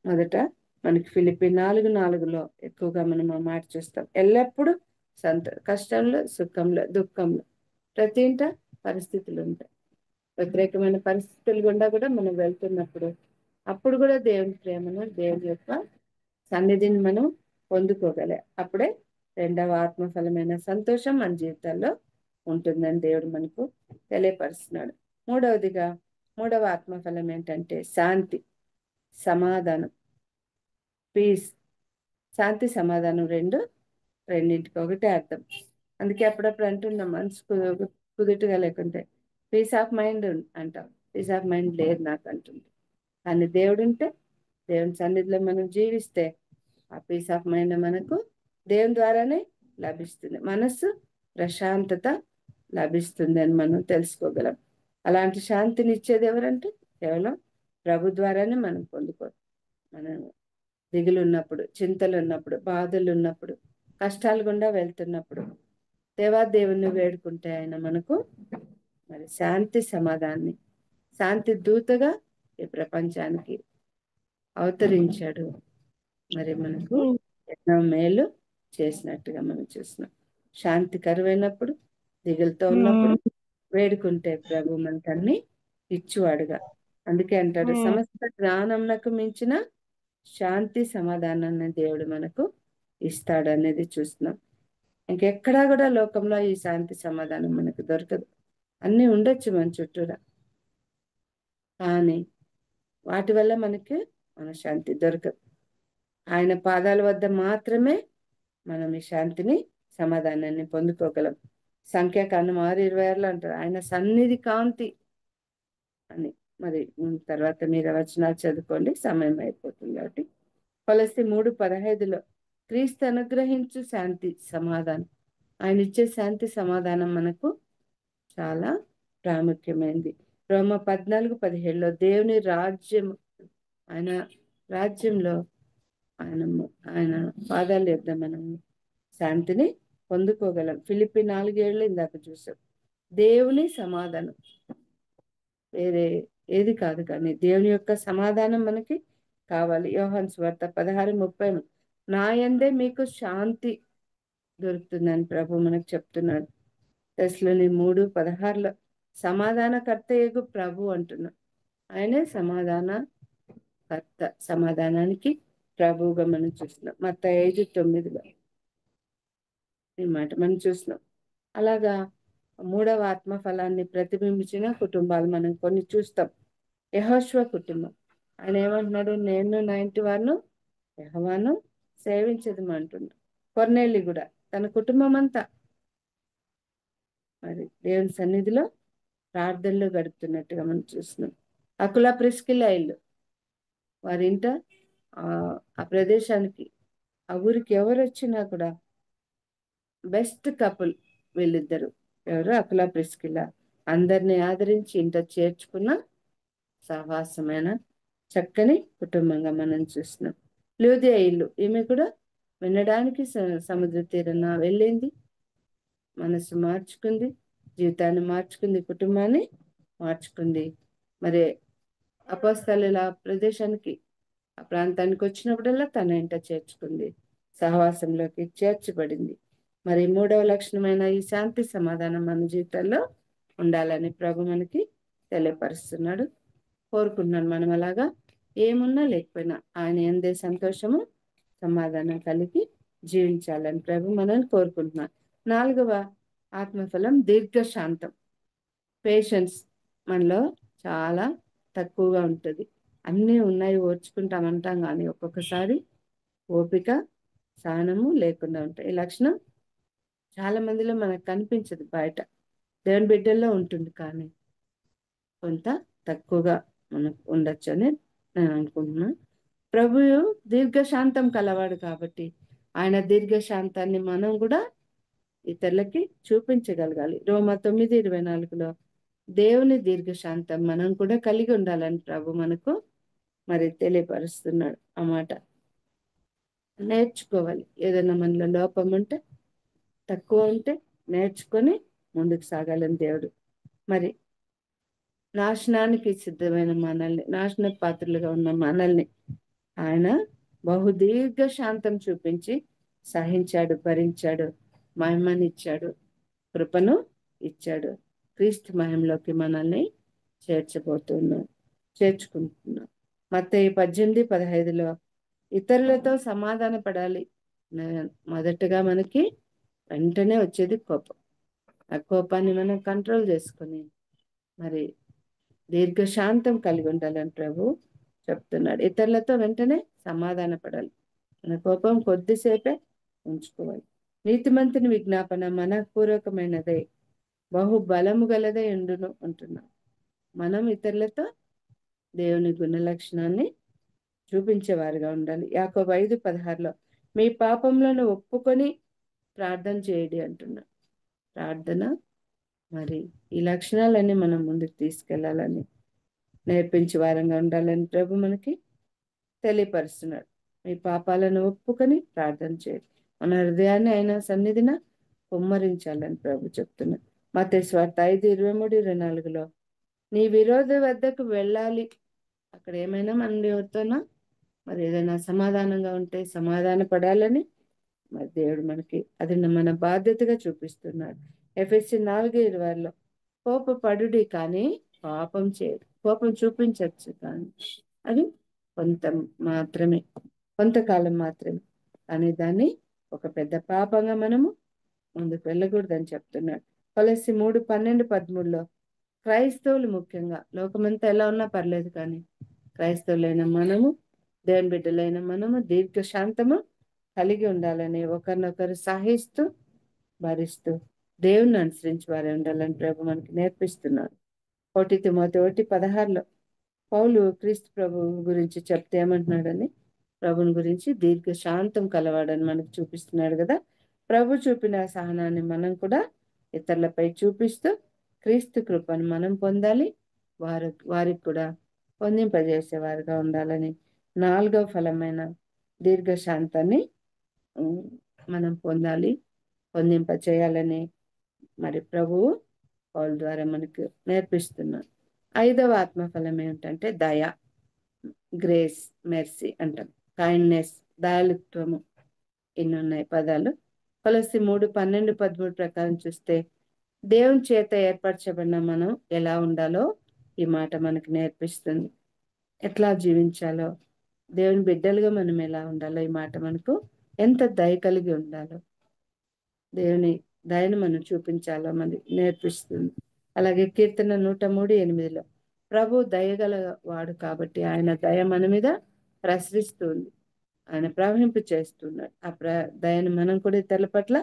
మొదట మనకి ఫిలిప్పి 4:4 ఎక్కువగా మనం ఆ మాట చూస్తాం. ఎల్లప్పుడూ కష్టంలో, సుఖంలో, దుఃఖంలో, ప్రతి ఇంట పరిస్థితులు ఉంటాయి. వ్యతిరేకమైన పరిస్థితులు గుండా కూడా మనం వెళ్తున్నప్పుడు అప్పుడు కూడా దేవుని ప్రేమను, దేవుని యొక్క సన్నిధిని మనం పొందుకోగలే. అప్పుడే రెండవ ఆత్మఫలమైన సంతోషం మన జీవితాల్లో ఉంటుందని దేవుడు మనకు తెలియపరుస్తున్నాడు. మూడవ ఆత్మఫలం ఏంటంటే శాంతి, సమాధానం, పీస్. శాంతి, సమాధానం రెండింటికి ఒకటే అర్థం. అందుకే అప్పుడప్పుడు అంటున్నాం, మనసు కుదుటగా లేకుంటే పీస్ ఆఫ్ మైండ్ అంటాం. పీస్ ఆఫ్ మైండ్ లేదు నాకు అంటుంది. కానీ దేవుడుంటే, దేవుని సన్నిధిలో మనం జీవిస్తే ఆ పీస్ ఆఫ్ మైండ్ మనకు దేవుని ద్వారానే లభిస్తుంది. మనస్సు ప్రశాంతత లభిస్తుంది అని మనం తెలుసుకోగలం. అలాంటి శాంతిని ఇచ్చేది ఎవరంటే కేవలం ప్రభు ద్వారానే మనం మనం దిగులు ఉన్నప్పుడు, చింతలు ఉన్నప్పుడు, బాధలు ఉన్నప్పుడు, కష్టాలు గుండా వెళ్తున్నప్పుడు దేవాదేవుని వేడుకుంటే ఆయన మనకు మరి శాంతి, సమాధానాన్ని, శాంతి దూతగా ఈ ప్రపంచానికి అవతరించాడు. మరి మనకు ఎన్నో మేలు చేసినట్టుగా మనం చూస్తున్నాం. శాంతి కరువైనప్పుడు, దిగులతో ఉన్నప్పుడు వేడుకుంటే ప్రభు మనకన్నీ ఇచ్చువాడుగా. అందుకే అంటాడు, సమస్త జ్ఞానంకు మించిన శాంతి, సమాధానాన్ని దేవుడు మనకు ఇస్తాడు అనేది చూస్తున్నాం. ఇంకెక్కడా కూడా లోకంలో ఈ శాంతి, సమాధానం మనకు దొరకదు. అన్నీ ఉండొచ్చు మన చుట్టూరా, కానీ వాటి వల్ల మనకి మనశ్శాంతి దొరకదు. ఆయన పాదాల వద్ద మాత్రమే మనం ఈ శాంతిని, సమాధానాన్ని పొందుకోగలం. సంఖ్యాకాండం 6:26 అంటారు, ఆయన సన్నిధి కాంతి అని. మరి తర్వాత మీరు వచనాలు చదువుకోండి, సమయం అయిపోతుంది కాబట్టి. కొలస్సీ 3:15 క్రీస్తు అనుగ్రహించు శాంతి సమాధానం. ఆయన ఇచ్చే శాంతి సమాధానం మనకు చాలా ప్రాముఖ్యమైనది. రోమ 14:17 దేవుని రాజ్యం, ఆయన రాజ్యంలో ఆయన పాదాల యొద్ద మనం శాంతిని పొందుకోగలం. ఫిలిప్పి 4:7 ఇందాక చూసాం. దేవుని సమాధానం వేరే ఏది కాదు, కానీ దేవుని యొక్క సమాధానం మనకి కావాలి. యోహాను సువార్త 16:30 నా యందే మీకు శాంతి దొరుకుతుందని ప్రభు మనకు చెప్తున్నాడు. తెస్సలోని 3:16 సమాధానకర్తయగు ప్రభు అంటున్నాడు. ఆయనే సమాధానకర్త, సమాధానానికి ప్రభువుగా మనం చూస్తున్నాం. మత్తయి 5:9 ఈ మాట మనం చూస్తున్నాం. అలాగా 3వ ఆత్మఫలాన్ని ప్రతిబింబించిన కుటుంబాలు మనం కొన్ని చూస్తాం. యెహోషువ కుటుంబం, ఆయన ఏమంటున్నాడు, నేను నా ఇంటి వారిను యెహోవాను సేవించదమంటున్నాడు. కొర్నేలి కూడా తన కుటుంబం అంతా మరి దేవుని సన్నిధిలో ప్రార్థనలో గడుపుతున్నట్టుగా మనం చూస్తున్నాం. అకుల ప్రిస్కిల్లా ఇల్లు, వారింట ఆ ప్రదేశానికి, ఆ ఊరికి ఎవరు వచ్చినా కూడా బెస్ట్ కపుల్ వీళ్ళిద్దరు. ఎవరు? అకుల ప్రిస్కిల్లా. అందరినీ ఆదరించి ఇంట చేర్చుకున్న సహవాసమైన చక్కని కుటుంబంగా మనం చూస్తున్నాం. లూదియా ఇల్లు, ఈమె కూడా వినడానికి సముద్ర తీరాన వెళ్ళింది, మనసు మార్చుకుంది, జీవితాన్ని మార్చుకుంది, కుటుంబాన్ని మార్చుకుంది. మరి అపోస్తలుల ప్రదేశానికి, ఆ ప్రాంతానికి వచ్చినప్పుడల్లా తన ఇంట చేర్చుకుంది, సహవాసంలోకి చేర్చబడింది. మరి 3వ లక్షణమైన ఈ శాంతి సమాధానం మన జీవితాల్లో ఉండాలని ప్రభు మనకి తెలియపరుస్తున్నాడు. కోరుకుంటున్నాను మనం అలాగా ఏమున్నా లేకపోయినా ఆయన యందే సంతోషము సమాధానం కలిగి జీవించాలని ప్రభు మనల్ని కోరుకుంటున్నాను. 4వ ఆత్మఫలం దీర్ఘశాంతం. పేషెన్స్ మనలో చాలా తక్కువగా ఉంటుంది. అన్నీ ఉన్నాయి ఓర్చుకుంటామంటాం, కానీ ఒక్కొక్కసారి ఓపిక సహనము లేకుండా ఉంటాయి. ఈ లక్షణం చాలా మందిలో మనకు కనిపించదు, బయట దేవుని బిడ్డల్లో ఉంటుంది, కానీ కొంత తక్కువగా మనకు ఉండొచ్చు అని నేను అనుకుంటున్నాను. ప్రభువు దీర్ఘశాంతం కలవాడు కాబట్టి ఆయన దీర్ఘశాంతాన్ని మనం కూడా ఇతరులకి చూపించగలగాలి. రోమ 9:24 దేవుని దీర్ఘశాంతం మనం కూడా కలిగి ఉండాలని ప్రభు మనకు మరి తెలియపరుస్తున్నాడు. ఆ మాట నేర్చుకోవాలి. ఏదైనా మనలో లోపం ఉంటే, తక్కువ ఉంటే నేర్చుకొని ముందుకు సాగాలని దేవుడు మరి నాశనానికి సిద్ధమైన మనల్ని, నాశన పాత్రలుగా ఉన్న మనల్ని ఆయన బహుదీర్ఘ శాంతం చూపించి సహించాడు, భరించాడు, మహిమనిచ్చాడు, కృపను ఇచ్చాడు. క్రీస్తు మహిమలోకి మనల్ని చేర్చుకుంటున్నాం. మత్తయి 18:15 ఇతరులతో సమాధాన పడాలి. మొదటగా మనకి వెంటనే వచ్చేది కోపం. ఆ కోపాన్ని మనం కంట్రోల్ చేసుకొని మరి దీర్ఘశాంతం కలిగి ఉండాలని ప్రభు చెప్తున్నాడు. ఇతరులతో వెంటనే సమాధాన పడాలి. మన కోపం కొద్దిసేపే ఉంచుకోవాలి. నీతిమంతుని విజ్ఞాపన మనపూర్వకమైనదే, బహు బలము గలదే ఉండును అంటున్నాం. మనం ఇతరులతో దేవుని గుణ లక్షణాన్ని చూపించేవారుగా ఉండాలి. యాకోబు 5:16 మీ పాపంలను ఒప్పుకొని ప్రార్థన చేయండి అంటున్నాం. ప్రార్థన మరి ఈ లక్షణాలన్నీ మనం ముందుకు తీసుకెళ్లాలని, నేర్పించే వారంగా ఉండాలని ప్రభు మనకి తెలియపరుస్తున్నాడు. మీ పాపాలను ఒప్పుకొని ప్రార్థన చేయండి, మన హృదయాన్ని ఆయన సన్నిధిన కుమ్మరించాలని ప్రభు చెప్తున్నాడు. మత్తయి సువార్త 5:23-24 నీ విరోధి వద్దకు వెళ్ళాలి. అక్కడ ఏమైనా మన ఎవరితోనా మరి ఏదైనా సమాధానంగా ఉంటే సమాధాన పడాలని మరి దేవుడు మనకి అది మన బాధ్యతగా చూపిస్తున్నాడు. ఎఫెసీ 4:20 కోపపడుడి కానీ పాపం చేయడు. కోపం చూపించవచ్చు కానీ అది కొంతకాలం మాత్రమే, కానీ దాన్ని ఒక పెద్ద పాపంగా మనము ముందుకు వెళ్ళకూడదని చెప్తున్నాడు. కొలస్సీ 3:12-13 క్రైస్తవులు ముఖ్యంగా, లోకమంతా ఎలా ఉన్నా పర్లేదు కానీ క్రైస్తవులైన మనము, దేవుని బిడ్డలైన మనము దీర్ఘశాంతము కలిగి ఉండాలని, ఒకరినొకరు సహిస్తూ భరిస్తూ దేవుని అనుసరించి వారే ఉండాలని ప్రభు మనకి నేర్పిస్తున్నారు. 1 తిమోతి 1:16 పౌలు క్రీస్తు ప్రభు గురించి చెప్తే ఏమంటున్నాడని, ప్రభుని గురించి దీర్ఘశాంతం కలవాడని మనకు చూపిస్తున్నాడు కదా. ప్రభు చూపిన సహనాన్ని మనం కూడా ఇతరులపై చూపిస్తూ క్రీస్తు కృపను మనం పొందాలి, వారికి కూడా పొందింపజేసేవారుగా ఉండాలని, 4వ ఫలమైన దీర్ఘశాంతాన్ని మనం పొందాలి, పొందింపచేయాలని మరి ప్రభువు పౌలు ద్వారా మనకు నేర్పిస్తున్నారు. 5వ ఆత్మఫలం ఏమిటంటే దయ, గ్రేస్, మెర్సీ అంటాం. కైండ్నెస్, దయాళుత్వము, ఇన్ని ఉన్నాయి పదాలు. కొలస్సీ 3:12-13 ప్రకారం చూస్తే దేవుని చేత ఏర్పరచబడిన మనం ఎలా ఉండాలో ఈ మాట మనకు నేర్పిస్తుంది. ఎట్లా జీవించాలో, దేవుని బిడ్డలుగా మనం ఎలా ఉండాలో ఈ మాట మనకు, ఎంత దయ కలిగి ఉండాలో, దేవుని దయను మనం చూపించాలో మనకి నేర్పిస్తుంది. అలాగే కీర్తన 103:8 ప్రభు దయగల వాడు కాబట్టి ఆయన దయ మన మీద ప్రసరిస్తుంది, ఆయన ప్రవహింపు చేస్తున్నాడు. ఆ దయను మనం కూడా ఇతరుల పట్ల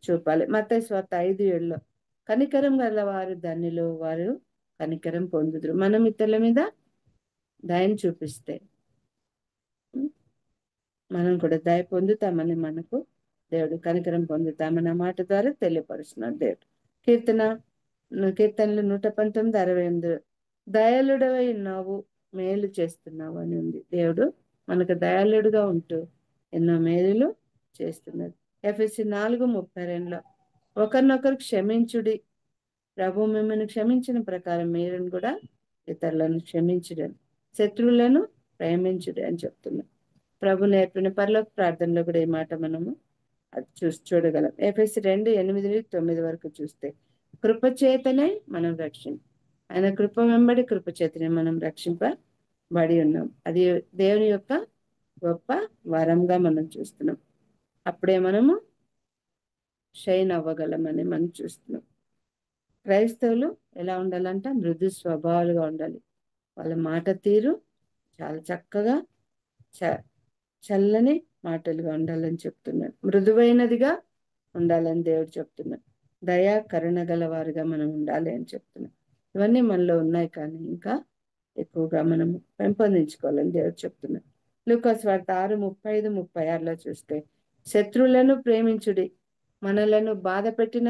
చూపాలి. మత్తయి సువార్త 5:7 కనికరం గల వారు ధన్యులు, వారు కనికరం పొందుదురు. మనం ఇతరుల మీద దయను చూపిస్తే మనం కూడా దయ పొందుతామని, మనకు దేవుడు కనికరం పొందుతామని ఆ మాట ద్వారా తెలియపరుస్తున్నాడు దేవుడు. కీర్తనలు 119:68 దయాళుడవై ఉన్నావు, మేలు చేస్తున్నావు అని ఉంది. దేవుడు మనకు దయాళుడుగా ఉంటూ ఎన్నో మేలులు చేస్తున్నాడు. ఎఫెసీ 4:32 ఒకరినొకరు క్షమించుడి, ప్రభు మిమ్మల్ని క్షమించిన ప్రకారం మీరు కూడా ఇతరులను క్షమించుడి, శత్రువులను ప్రేమించుడి అని చెప్తున్నాడు. ప్రభు నేర్పిన పరలోక ప్రార్థనలో కూడా ఈ మాట మనము అది చూడగలం. ఎఫెసీ 2:8-9 వరకు చూస్తే కృపచేతనే మనం ఆయన కృప వెంబడి కృపచేతనే మనం రక్షింపబడి ఉన్నాం. అది దేవుని యొక్క గొప్ప వరంగా మనం చూస్తున్నాం. అప్పుడే మనము షైన్ అవ్వగలమని మనం చూస్తున్నాం. క్రైస్తవులు ఎలా ఉండాలంట, మృదు స్వభావాలుగా ఉండాలి. వాళ్ళ మాట తీరు చాలా చక్కగా చల్లని మాటలుగా ఉండాలని చెప్తున్నాడు. మృదువైనదిగా ఉండాలని దేవుడు చెప్తున్నాడు. దయా కరుణ గల వారుగా మనం ఉండాలి అని చెప్తున్నాడు. ఇవన్నీ మనలో ఉన్నాయి, కానీ ఇంకా ఎక్కువగా మనం పెంపొందించుకోవాలని దేవుడు చెప్తున్నాడు. లూకాసు వార్త 6:35-36 చూస్తే శత్రువులను ప్రేమించుడి, మనలను బాధ పెట్టిన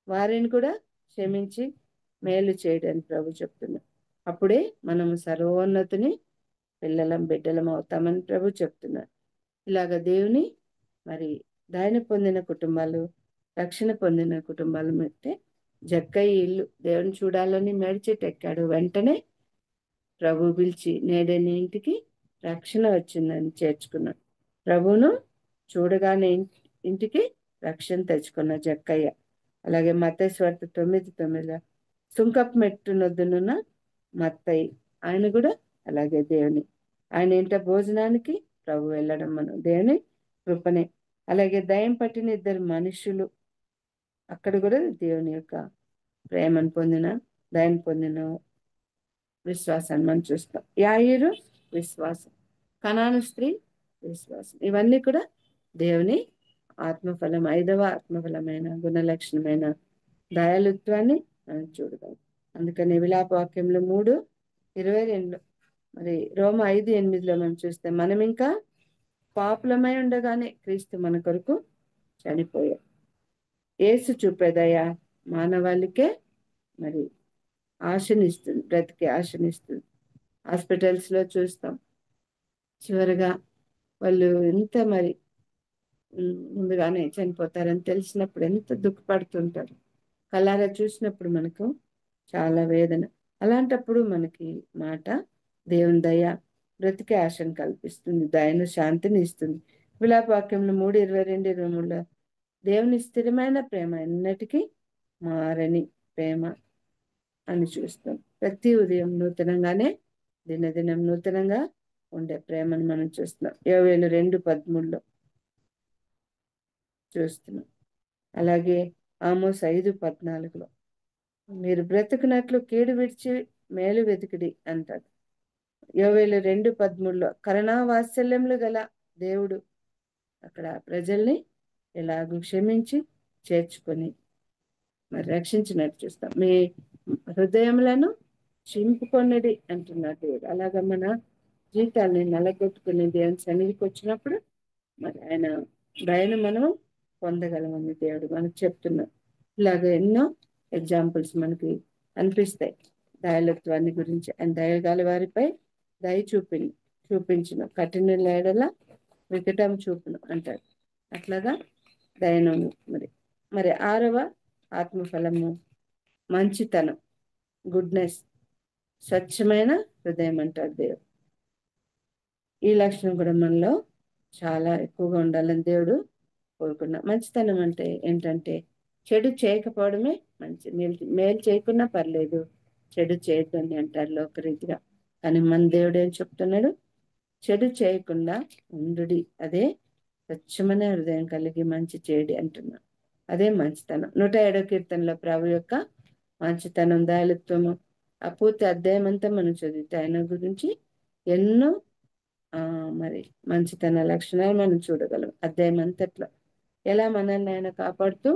వారిని కూడా క్షమించి మేలు చేయడని ప్రభు చెప్తున్నాడు. అప్పుడే మనము సర్వోన్నతిని బిడ్డలం అవుతామని ప్రభు చెప్తున్నారు. ఇలాగ దేవుని మరి దయను పొందిన కుటుంబాలు, రక్షణ పొందిన కుటుంబాలు అయితే జక్కయ్య ఇల్లు దేవుని చూడాలని మేడ్చెట్టెక్కాడు. వెంటనే ప్రభు పిలిచి నేడే నీ ఇంటికి రక్షణ వచ్చిందని చేర్చుకున్నాడు. ప్రభువును చూడగానే ఇంటికి రక్షణ తెచ్చుకున్న జక్కయ్య. అలాగే మత్తయి సువార్త 9:9 సుంకపు మెట్టు నొద్దునున్న మత్తయి, ఆయన కూడా అలాగే దేవుని ఆయన ఇంట భోజనానికి ప్రభు వెళ్ళడం మనం దేవుని కృపనే. అలాగే దయం పట్టిన 2 మనుషులు, అక్కడ కూడా దేవుని యొక్క ప్రేమను పొందిన, దయను పొందిన విశ్వాసాన్ని మనం చూస్తాం. యాయిరు విశ్వాసం, కనాను స్త్రీ విశ్వాసం, ఇవన్నీ కూడా దేవుని ఆత్మఫలం, 5వ ఆత్మఫలమైన గుణలక్షణమైన దయాళుత్వాన్ని మనం చూడగలం. అందుకని విలాప వాక్యంలో 3:22 మరి రోమ 5:8 మనం చూస్తే మనం ఇంకా పాపులమై ఉండగానే క్రీస్తు మన కొరకు చనిపోయారు. యేసు చూపేదయ మానవాళికే మరి ఆశనిస్తుంది, బ్రతికే ఆశనిస్తుంది. హాస్పిటల్స్ లో చూస్తాం, చివరిగా వాళ్ళు ఎంత మరి ముందుగానే చనిపోతారని తెలిసినప్పుడు ఎంత దుఃఖపడుతుంటారు. కళ్ళారా చూసినప్పుడు మనకు చాలా వేదన. అలాంటప్పుడు మనకి మాట దేవుని దయ బ్రతికే ఆశను కల్పిస్తుంది, దయను శాంతిని ఇస్తుంది. విలాపవాక్యంలో 3:22-23 దేవుని స్థిరమైన ప్రేమ ఎన్నటికీ మారని ప్రేమ అని చూస్తాం. ప్రతి ఉదయం నూతనంగానే, దినదినం నూతనంగా ఉండే ప్రేమను మనం చూస్తున్నాం. యోవేలు 2:13 చూస్తున్నాం. అలాగే ఆమోస్ 5:14 మీరు బ్రతుకున్నట్లు కీడు విడిచి మేలు వెతికిడి అంటాడు. యోవేలు 2:13 కరుణా వాత్సల్యములు గల దేవుడు అక్కడ ప్రజల్ని ఎలాగూ క్షమించి చేర్చుకొని మరి రక్షించినట్టు చూస్తాం. మీ హృదయములను చింపుకొనిడి అంటున్నాడు దేవుడు. అలాగా మన జీవితాన్ని నలగొట్టుకుని దేవుని సన్నిధికి వచ్చినప్పుడు మరి ఆయన దయను మనం పొందగలమని దేవుడు మనకు చెప్తున్నాడు. ఇలాగ ఎన్నో ఎగ్జాంపుల్స్ మనకి అనిపిస్తాయి దయాళుత్వాన్ని గురించి. ఆయన దయగల వారిపై దయ చూపించిన కఠిన లేడల వికటం చూపును అంటాడు. అట్లాగా దయను మరి 6వ ఆత్మఫలము మంచితనం, గుడ్నెస్, స్వచ్ఛమైన హృదయం అంటాడు దేవుడు. ఈ లక్షణం కూడా మనలో చాలా ఎక్కువగా ఉండాలని దేవుడు కోరుకున్నా. మంచితనం అంటే ఏంటంటే చెడు చేయకపోవడమే మంచి. మేలు చేయకున్నా పర్లేదు, చెడు చేయొద్దని అంటారు లోకరీతిగా. కానీ మన దేవుడు ఏం చెప్తున్నాడు? చెడు చేయకుండా ఉండుడి, అదే స్వచ్ఛమైన హృదయం కలిగి మంచి చేయడి అంటున్నాడు. అదే మంచితనం. 107వ కీర్తనలో ప్రభు యొక్క మంచితనం, దయాళుత్వము ఆ పూర్తి అధ్యాయం అంతా మనం చదివితే ఆయన గురించి ఎన్నో మరి మంచితన లక్షణాలు మనం చూడగలం అధ్యాయం అంతట్లో. ఎలా మనల్ని ఆయన కాపాడుతూ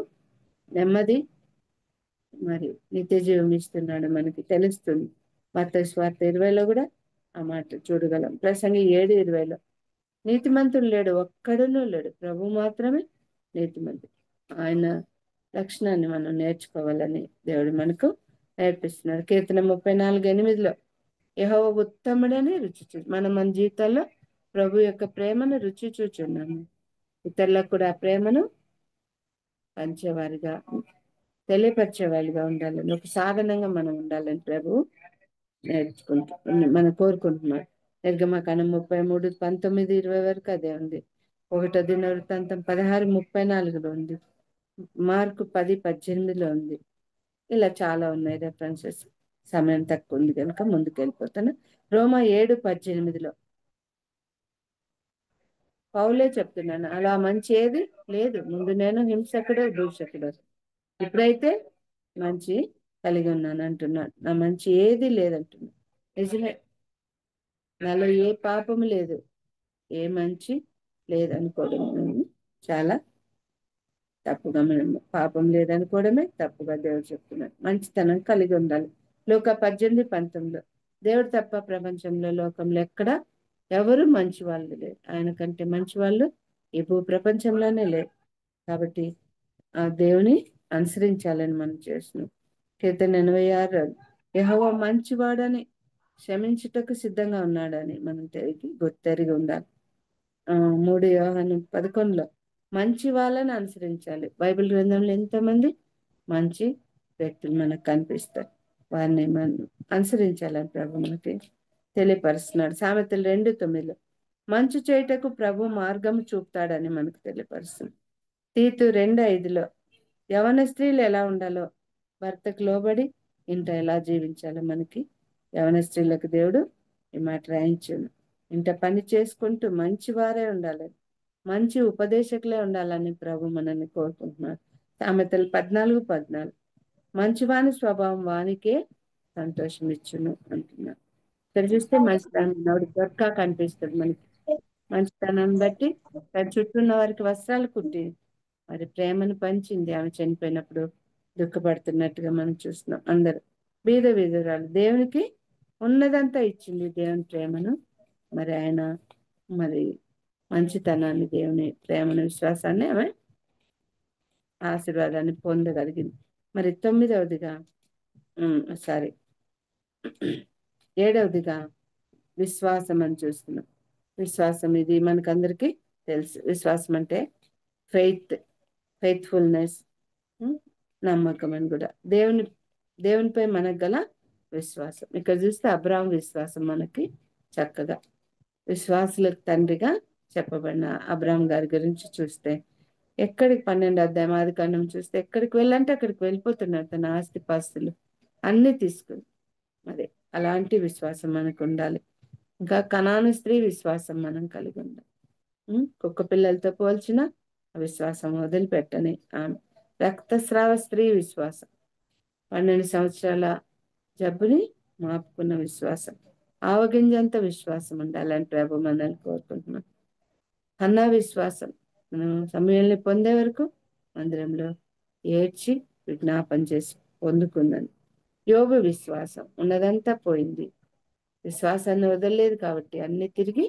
నెమ్మది మరి నిత్య జీవం ఇస్తున్నాడు మనకి తెలుస్తుంది. మత్తయి సువార్త 20లో కూడా ఆ మాట చూడగలం. ప్రసంగి 7:20 నీతిమంతుడు లేడు, ఒక్కడునూ లేడు, ప్రభు మాత్రమే నీతిమంతుడు. ఆయన లక్షణాన్ని మనం నేర్చుకోవాలని దేవుడు మనకు నేర్పిస్తున్నాడు. కీర్తన 34:8 యెహోవా ఉత్తముడని రుచి మనం మన జీవితాల్లో ప్రభు యొక్క ప్రేమను రుచి చూచున్నాము. ఇతరులకు కూడా ఆ ప్రేమను పంచేవారిగా, తెలియపరిచేవారిగా ఉండాలని, ఒక సాధనంగా మనం ఉండాలని ప్రభు మనం కోరుకుంటున్నాడు. నిర్గమకాండం 33:19-20 వరకు అదే ఉంది. 1వ దినవృత్తాంతం 16:34 ఉంది. మార్కు 10:18 ఉంది. ఇలా చాలా ఉన్నాయి రెఫరెన్సెస్. సమయం తక్కువ ఉంది కనుక ముందుకు వెళ్ళిపోతాను. రోమా 7:18 పౌలే చెప్తున్నాను, అలా మంచి ఏది లేదు, ముందు నేను హింసకుడు దూషకుడు, ఇప్పుడైతే మంచి కలిగి ఉన్నాను అంటున్నాడు. నా మంచి ఏది లేదంటున్నాడు. నిజమే, నాలో ఏ పాపము లేదు, ఏ మంచి లేదనుకోవడం చాలా తప్పుగా. మనం పాపం లేదనుకోవడమే తప్పుగా దేవుడు చెప్తున్నాడు. మంచితనం కలిగి ఉండాలి. లూకా 18:19 దేవుడు తప్ప ప్రపంచంలో లోకంలో ఎక్కడ ఎవరు మంచి వాళ్ళు లేరు, ఆయన కంటే మంచి వాళ్ళు ఈ భూ ప్రపంచంలోనే లేరు. కాబట్టి ఆ దేవుని అనుసరించాలని మనం చేస్తున్నాం. కీర్తన 86 యెహోవా మంచివాడని క్షమించుటకు సిద్ధంగా ఉన్నాడని మనం గుర్తెరిగి ఉండాలి. 3 యోహాను 11 మంచి వాళ్ళని అనుసరించాలి. బైబిల్ గ్రంథంలో ఎంతోమంది మంచి వ్యక్తులు మనకు కనిపిస్తారు, వారిని మనం అనుసరించాలని ప్రభు మనకి తెలియపరుస్తున్నాడు. సామెతలు 2:9 మంచు చేయుటకు ప్రభు మార్గం చూపుతాడని మనకు తెలియపరుస్తుంది. తీతు 2:5 యవన స్త్రీలు ఎలా ఉండాలో, భర్తకు లోబడి ఇంట ఎలా జీవించాలో మనకి యవన స్త్రీలకు దేవుడు ఈ మాట రాయించాడు. ఇంట పని చేసుకుంటూ మంచి వారే ఉండాలని, మంచి ఉపదేశకులే ఉండాలని ప్రభు మనల్ని కోరుకుంటున్నాడు. సామెతలు 14:14 మంచివాని స్వభావం వానికే సంతోషం ఇచ్చును అంటున్నాడు. ఇక్కడ చూస్తే మంచితనం దొరక కనిపిస్తుంది మనకి. మంచితనాన్ని బట్టి తన చుట్టూ ఉన్న వారికి వస్త్రాలు కుట్టి మరి ప్రేమను పంచింది. ఆమె చనిపోయినప్పుడు దుఃఖపడుతున్నట్టుగా మనం చూస్తున్నాం. అందరూ బీద విధురాలు దేవునికి ఉన్నదంతా ఇచ్చింది, దేవుని ప్రేమను. మరి ఆయన మరి మంచితనాన్ని, దేవుని ప్రేమను, విశ్వాసాన్ని ఆమె ఆశీర్వాదాన్ని పొందగలిగింది. మరి 9వదిగా 7వదిగా విశ్వాసం అని చూస్తున్నాం. విశ్వాసం ఇది మనకందరికీ తెలుసు. విశ్వాసం అంటే ఫెయిత్ఫుల్నెస్, నమ్మకం అని కూడా. దేవునిపై మనకు గల విశ్వాసం. ఇక్కడ చూస్తే అబ్రాహాం విశ్వాసం మనకి చక్కగా విశ్వాసులకు తండ్రిగా చెప్పబడిన అబ్రాహాం గారి గురించి చూస్తే ఎక్కడికి 12వ అధ్యాయం ఆదికాండం చూస్తే ఎక్కడికి వెళ్ళంటే అక్కడికి వెళ్ళిపోతున్నాడు, తన ఆస్తిపాస్తులు అన్ని తీసుకుని. అదే అలాంటి విశ్వాసం మనకు ఉండాలి. ఇంకా కనాను స్త్రీ విశ్వాసం మనం కలిగి ఉండాలి. కుక్క పిల్లలతో పోల్చిన విశ్వాసం వదిలిపెట్టని ఆమె. రక్తస్రావ స్త్రీ విశ్వాసం, 12 సంవత్సరాల జబ్బుని మాపుకున్న విశ్వాసం, ఆవగింజంత విశ్వాసం ఉండాలని ప్రభు మనల్ని కోరుకుంటున్నాం. హన్నా విశ్వాసం సమయాల్ని పొందే వరకు మందిరంలో ఏడ్చి విజ్ఞాపన చేసి పొందుకుందని. యోబు విశ్వాసం ఉన్నదంతా పోయింది, విశ్వాసాన్ని వదలలేదు కాబట్టి అన్ని తిరిగి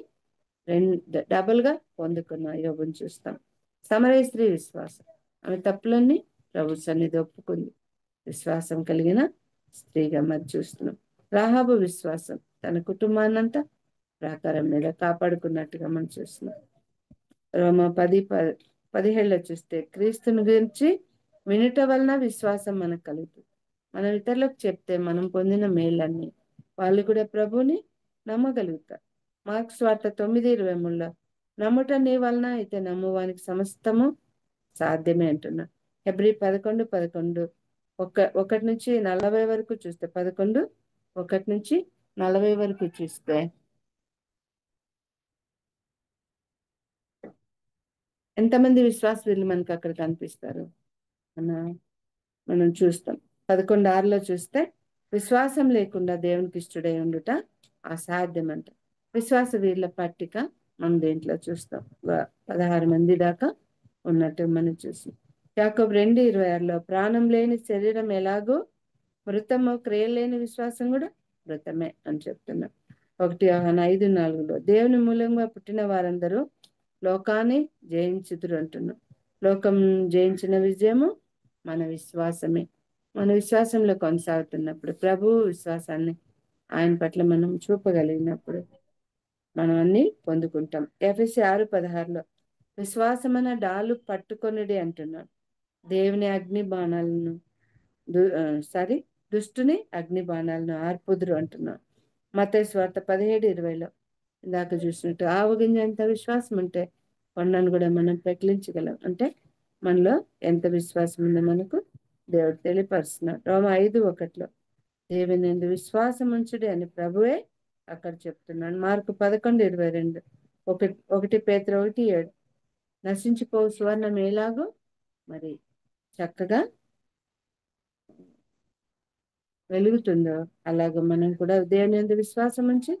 డబుల్గా పొందుకున్న యోబుని చూస్తాం. సమరయ స్త్రీ విశ్వాసం, ఆమె తప్పులన్నీ ప్రభు సన్నిధి ఒప్పుకుంది, విశ్వాసం కలిగిన స్త్రీగా మరి చూస్తున్నాం. రాహాబు విశ్వాసం, తన కుటుంబాన్నంతా ప్రాకారం మీద కాపాడుకున్నట్టుగా మనం చూస్తున్నాం. రోమ 10:17 చూస్తే క్రీస్తుని గురించి వినుట వలన విశ్వాసం మనకు కలుగుతుంది. మనం ఇతరులకు చెప్తే మనం పొందిన మేళ్ళన్నీ వాళ్ళు కూడా ప్రభుని నమ్మగలుగుతారు. మార్క్స్ వార్త 9:23 నమ్ముట నీ వలన అయితే నమ్మువానికి సమస్తము సాధ్యమే అంటున్నా. హెబ్రీ 11:11 1 నుంచి 40 వరకు చూస్తే 11:1 నుంచి 40 వరకు చూస్తే ఎంతమంది విశ్వాసవీరులు మనకు అక్కడ కనిపిస్తారు మనం చూస్తాం. 11:6 చూస్తే విశ్వాసం లేకుండా దేవునికి ఇష్టడై ఉండుట అసాధ్యమంట. విశ్వాస వీరుల పట్టిక మనం దేంట్లో చూస్తాం, 16 మంది దాకా ఉన్నట్టు మనం చూస్తాం. యాకోబు 2:26 ప్రాణం లేని శరీరం ఎలాగో మృతము, క్రియలు లేని విశ్వాసం కూడా మృతమే అని చెప్తున్నాం. 1 యోహాను 5:4 దేవుని మూలంగా పుట్టిన వారందరూ లోకాన్ని జయించుదురు అంటున్నాం. లోకం జయించిన విజయము మన విశ్వాసమే. మన విశ్వాసంలో కొనసాగుతున్నప్పుడు, ప్రభు విశ్వాసాన్ని ఆయన పట్ల మనం చూపగలిగినప్పుడు మనం అన్ని పొందుకుంటాం. ఎఫెసీ 6:16 విశ్వాసమన డాలు పట్టుకొనిడి అంటున్నాడు. దేవుని అగ్ని బాణాలను దుష్టుని అగ్ని బాణాలను ఆర్పుదురు అంటున్నాడు. మత్తయి సువార్త 17:20 ఇందాక చూసినట్టు ఆవగింజంత విశ్వాసం ఉంటే కొండను కూడా మనం పెకిలించగలం. అంటే మనలో ఎంత విశ్వాసం ఉందో మనకు దేవుడు తెలియపరుస్తున్నాడు. రోమ 5:1 దేవుని యందు విశ్వాసం ఉంచుడి అని ప్రభువే అక్కడ చెప్తున్నాడు. మార్కు 11:22 1 పేతురు 1:7 నశించిపోవు సువర్ణం ఎలాగో మరి చక్కగా వెలుగుతుందో అలాగ మనం కూడా దేవుని యందు విశ్వాసం ఉంచి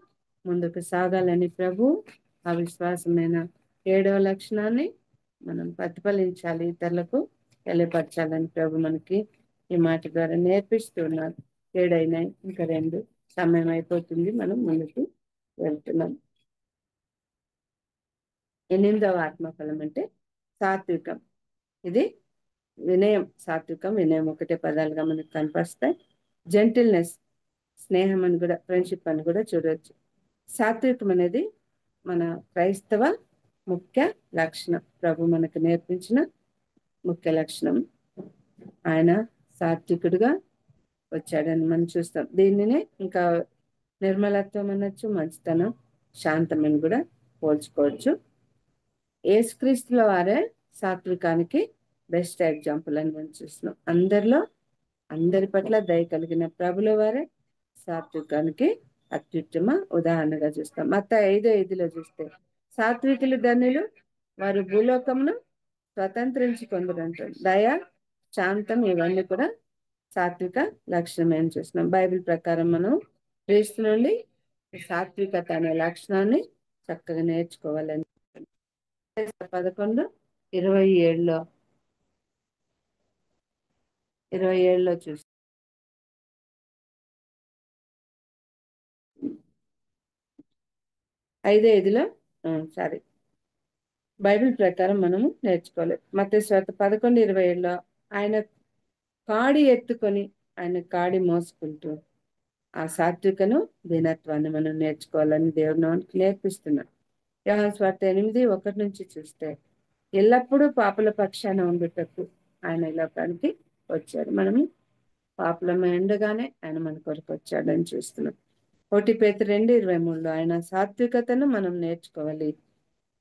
ముందుకు సాగాలని ప్రభు ఆ విశ్వాసమైన 7వ లక్షణాన్ని మనం ప్రతిఫలించాలి, ఇతరులకు తెలియపరచాలని ప్రభు మనకి ఈ మాట ద్వారా నేర్పిస్తున్నారు. 7 అయినాయి, ఇంకా 2 సమయం అయిపోతుంది, మనం ముందుకు వెళ్తున్నాం. 8వ ఆత్మఫలం అంటే సాత్వికం. ఇది వినయం, సాత్వికం వినయం ఒకటే పదాలుగా మనకు కనపరుస్తాయి. జెంటిల్నెస్, స్నేహం అని కూడా, ఫ్రెండ్షిప్ అని కూడా చూడవచ్చు. సాత్వికం అనేది మన క్రైస్తవ ముఖ్య లక్షణం, ప్రభు మనకు నేర్పించిన ముఖ్య లక్షణం. ఆయన సాత్వికుడిగా వచ్చాడని మనం చూస్తాం. దీనినే ఇంకా నిర్మలత్వం అనొచ్చు, మంచితనం, శాంతమని కూడా పోల్చుకోవచ్చు. యేసుక్రీస్తుల వారే సాత్వికానికి బెస్ట్ ఎగ్జాంపుల్ అని మనం చూస్తున్నాం. అందరి పట్ల దయ కలిగిన ప్రభుల వారే సాత్వికానికి అత్యుత్తమ ఉదాహరణగా చూస్తాం. మత్తయి 5:5 చూస్తే సాత్వికులు ధన్యులు, వారు భూలోకమును స్వతంత్రించుకొందురంటారు. దయ, శాంతం ఇవన్నీ కూడా సాత్విక లక్షణమే అని చూస్తున్నాం. బైబిల్ ప్రకారం మనం క్రీస్తు నుండి సాత్వికత అనే లక్షణాన్ని చక్కగా నేర్చుకోవాలని 11:27 చూస్తాం. 5:5 సారీ బైబిల్ ప్రకారం మనము నేర్చుకోవాలి. మత్తయి సువార్త 11:27 ఆయన కాడి ఎత్తుకొని ఆయన కాడి మోసుకుంటూ ఆ సాత్వికను దీనత్వాన్ని మనం నేర్చుకోవాలని దేవుడు మనకు నేర్పిస్తున్నాడు. యోహాను సువార్త 8:1 నుంచి చూస్తే ఎల్లప్పుడూ పాపుల పక్షాన ఉండుటకు ఆయన ఈ లోకానికి వచ్చాడు. మనము పాపులమై ఉండగానే ఆయన మన కొరకు వచ్చాడని చూస్తున్నాం. 1 పేతురు 2:23 ఆయన సాత్వికతను మనం నేర్చుకోవాలి.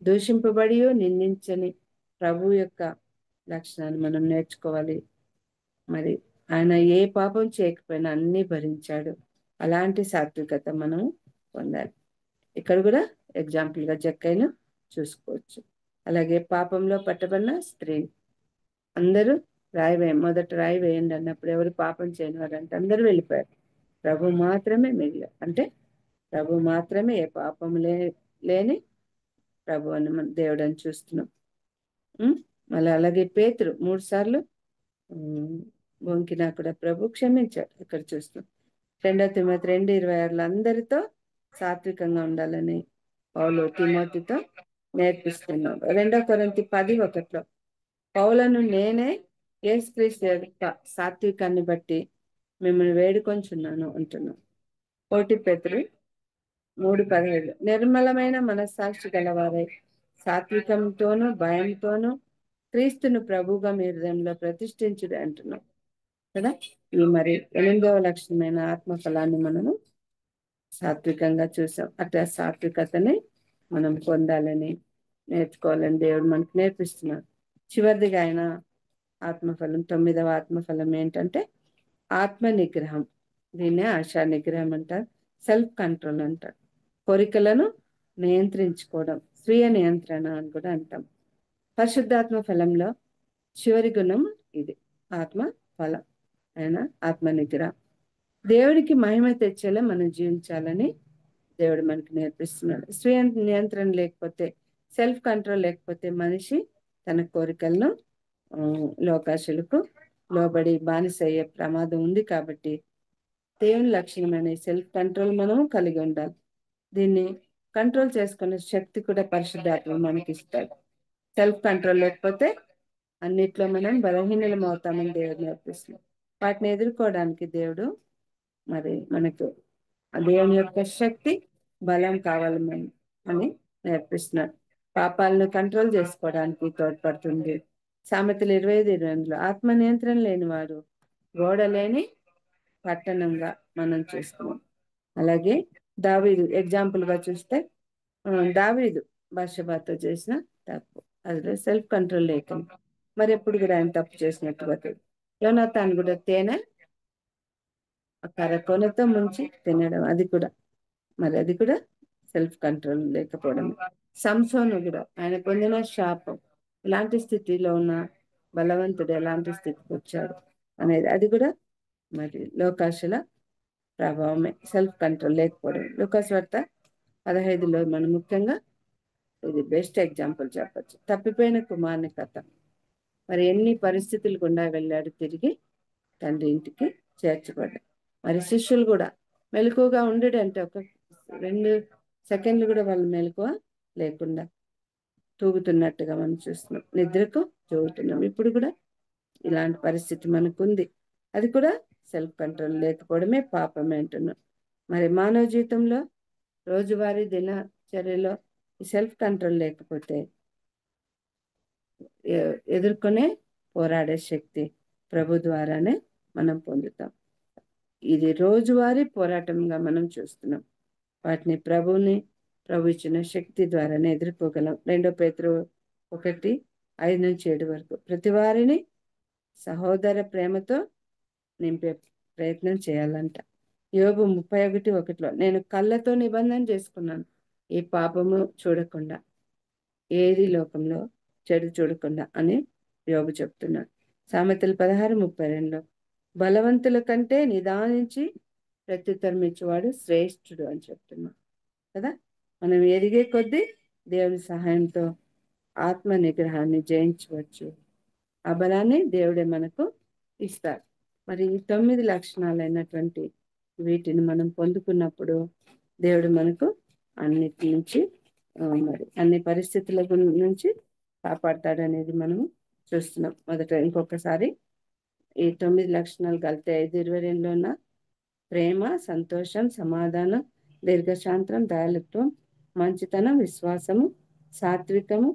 దూషింపబడి నిందించని ప్రభు యొక్క లక్షణాన్ని మనం నేర్చుకోవాలి. మరి ఆయన ఏ పాపం చేయకపోయినా అన్ని భరించాడు. అలాంటి సాత్వికత మనం పొందాలి. ఇక్కడ కూడా ఎగ్జాంపుల్ గా జక్కైను చూసుకోవచ్చు. అలాగే పాపంలో పట్టబడిన స్త్రీ, అందరూ మొదట రాయి వేయండి అన్నప్పుడు ఎవరు పాపం చేయని వారు అంటే అందరూ వెళ్ళిపోయారు. ప్రభు మాత్రమే మిగిలారు. అంటే ప్రభు మాత్రమే ఏ పాపం లేని ప్రభు అని మన దేవుడు అని చూస్తున్నాం. మళ్ళీ అలాగే పేతురు 3 సార్లు బొంకినా కూడా ప్రభు క్షమించాడు. ఇక్కడ చూస్తున్నాం. 2 తిమోతి 2:26 అందరితో సాత్వికంగా ఉండాలని పౌలు తిమోతితో నేర్పిస్తున్నాడు. 2 కొరింథీ 10:1 పౌలను నేనే యేసుక్రీస్తు యొక్క సాత్వికాన్ని బట్టి మిమ్మల్ని వేడుకొంచున్నాను అంటున్నాను. 1 పేతురు 3:17 నిర్మలమైన మనస్సాక్షి గలవారై సాత్వికంతోనూ భయంతోనూ క్రీస్తును ప్రభువుగా మీ హృదయంలో ప్రతిష్ఠించుడు అంటున్నాం కదా. ఈ మరి 8వ లక్షణమైన ఆత్మఫలాన్ని మనము సాత్వికంగా చూసాం. అట్లా సాత్వికతని మనం పొందాలని నేర్చుకోవాలని దేవుడు మనకు నేర్పిస్తున్నాడు. చివరిదిగా ఆయన ఆత్మఫలం 9వ ఆత్మఫలం ఏంటంటే ఆత్మ నిగ్రహం. దీన్నే ఆశా నిగ్రహం అంటారు, సెల్ఫ్ కంట్రోల్ అంటారు. కోరికలను నియంత్రించుకోవడం, స్వీయ నియంత్రణ అని కూడా అంటాం. పరిశుద్ధాత్మ ఫలంలో చివరి గుణం ఇది, ఆత్మ ఫలం అయిన ఆత్మ నిగ్రహం. దేవుడికి మహిమ తెచ్చేలా మనం జీవించాలని దేవుడు మనకు నేర్పిస్తున్నాడు. స్వీయ నియంత్రణ లేకపోతే, సెల్ఫ్ కంట్రోల్ లేకపోతే మనిషి తన కోరికలను లోకాశలకు లోబడి బానిస అయ్యే ప్రమాదం ఉంది. కాబట్టి దేవుని లక్షణమైన సెల్ఫ్ కంట్రోల్ మనం కలిగి ఉండాలి. దీన్ని కంట్రోల్ చేసుకునే శక్తి కూడా పరిశుద్ధాత్మ మనకి ఇస్తాడు. సెల్ఫ్ కంట్రోల్ లేకపోతే అన్నిట్లో మనం బలహీనలం అవుతామని దేవుడు నేర్పిస్తున్నాడు. వాటిని ఎదుర్కోవడానికి దేవుడు మరి మనకు దేవుని యొక్క శక్తి బలం కావాలి అని నేర్పిస్తున్నాడు. పాపాలను కంట్రోల్ చేసుకోవడానికి తోడ్పడుతుంది. సామెతలు 25:22 ఆత్మ నియంత్రణ లేని వారు గోడ లేని పట్టణంగా మనం చూస్తున్నాం. అలాగే దావీదు ఎగ్జాంపుల్ గా చూస్తే దావీదు బత్షెబతో చేసిన తప్పు, అది సెల్ఫ్ కంట్రోల్ లేకుండా మరి ఎప్పుడు కూడా ఆయన తప్పు చేసినట్టుగా తెలియదు. యోనాతాను కూడా తేనె కరకొనతో ముంచి తినడం, అది కూడా సెల్ఫ్ కంట్రోల్ లేకపోవడం. సంసోను కూడా ఆయన పొందిన శాపం, ఇలాంటి స్థితిలో ఉన్న బలవంతుడు ఎలాంటి స్థితికి వచ్చాడు అనేది అది కూడా మరి లోకాశల ప్రభావమే, సెల్ఫ్ కంట్రోల్ లేకపోవడం. లూకాసు వార్త 15లో మనం ముఖ్యంగా ఇది బెస్ట్ ఎగ్జాంపుల్ చెప్పచ్చు. తప్పిపోయిన కుమారుని కథ. మరి ఎన్ని పరిస్థితులు గుండా వెళ్ళాడు, తిరిగి తండ్రి ఇంటికి చేర్చబడ్డాడు. మరి శిష్యులు కూడా మెలకువగా ఉండడు అంటే 1-2 సెకండ్లు కూడా వాళ్ళు మెలకువ లేకుండా తూగుతున్నట్టుగా మనం చూస్తున్నాం, నిద్రకు జోగుతున్నాం. ఇప్పుడు కూడా ఇలాంటి పరిస్థితి మనకుంది. అది కూడా సెల్ఫ్ కంట్రోల్ లేకపోవడమే పాపమే అంటున్నాం. మరి మానవ జీవితంలో రోజువారీ దినచర్యలో ఈ సెల్ఫ్ కంట్రోల్ లేకపోతే ఎదుర్కొనే పోరాడే శక్తి ప్రభు ద్వారానే మనం పొందుతాం. ఇది రోజువారీ పోరాటంగా మనం చూస్తున్నాం. వాటిని ప్రభు ఇచ్చిన శక్తి ద్వారానే ఎదుర్కోగలం. 2 పేతురు 1:5-7 వరకు ప్రతి వారిని సహోదర ప్రేమతో నింపే ప్రయత్నం చేయాలంట. యోబు 31:1 నేను కళ్ళతో నిబంధన చేసుకున్నాను, ఈ పాపము చూడకుండా, ఏది లోకంలో చెడు చూడకుండా అని యోబు చెప్తున్నాడు. సామెతలు 16:32 బలవంతుల కంటే నిదానించి ప్రత్యుత్తరం ఇచ్చేవాడు శ్రేష్ఠుడు అని చెప్తున్నాడు కదా. మనం ఎదిగే కొద్దీ దేవుని సహాయంతో ఆత్మ నిగ్రహాన్ని జయించవచ్చు. ఆ బలాన్ని దేవుడే మనకు ఇస్తాడు. మరి ఈ 9 లక్షణాలైనటువంటి వీటిని మనం పొందుకున్నప్పుడు దేవుడు మనకు అన్నిటి నుంచి మరి అన్ని పరిస్థితుల నుంచి కాపాడతాడనేది మనము చూస్తున్నాం. మొదట ఇంకొకసారి ఈ 9 లక్షణాలు కలితే 5:22లో ఉన్న ప్రేమ, సంతోషం, సమాధానం, దీర్ఘశాంతం, దయాళుత్వం, మంచితనం, విశ్వాసము, సాత్వికము,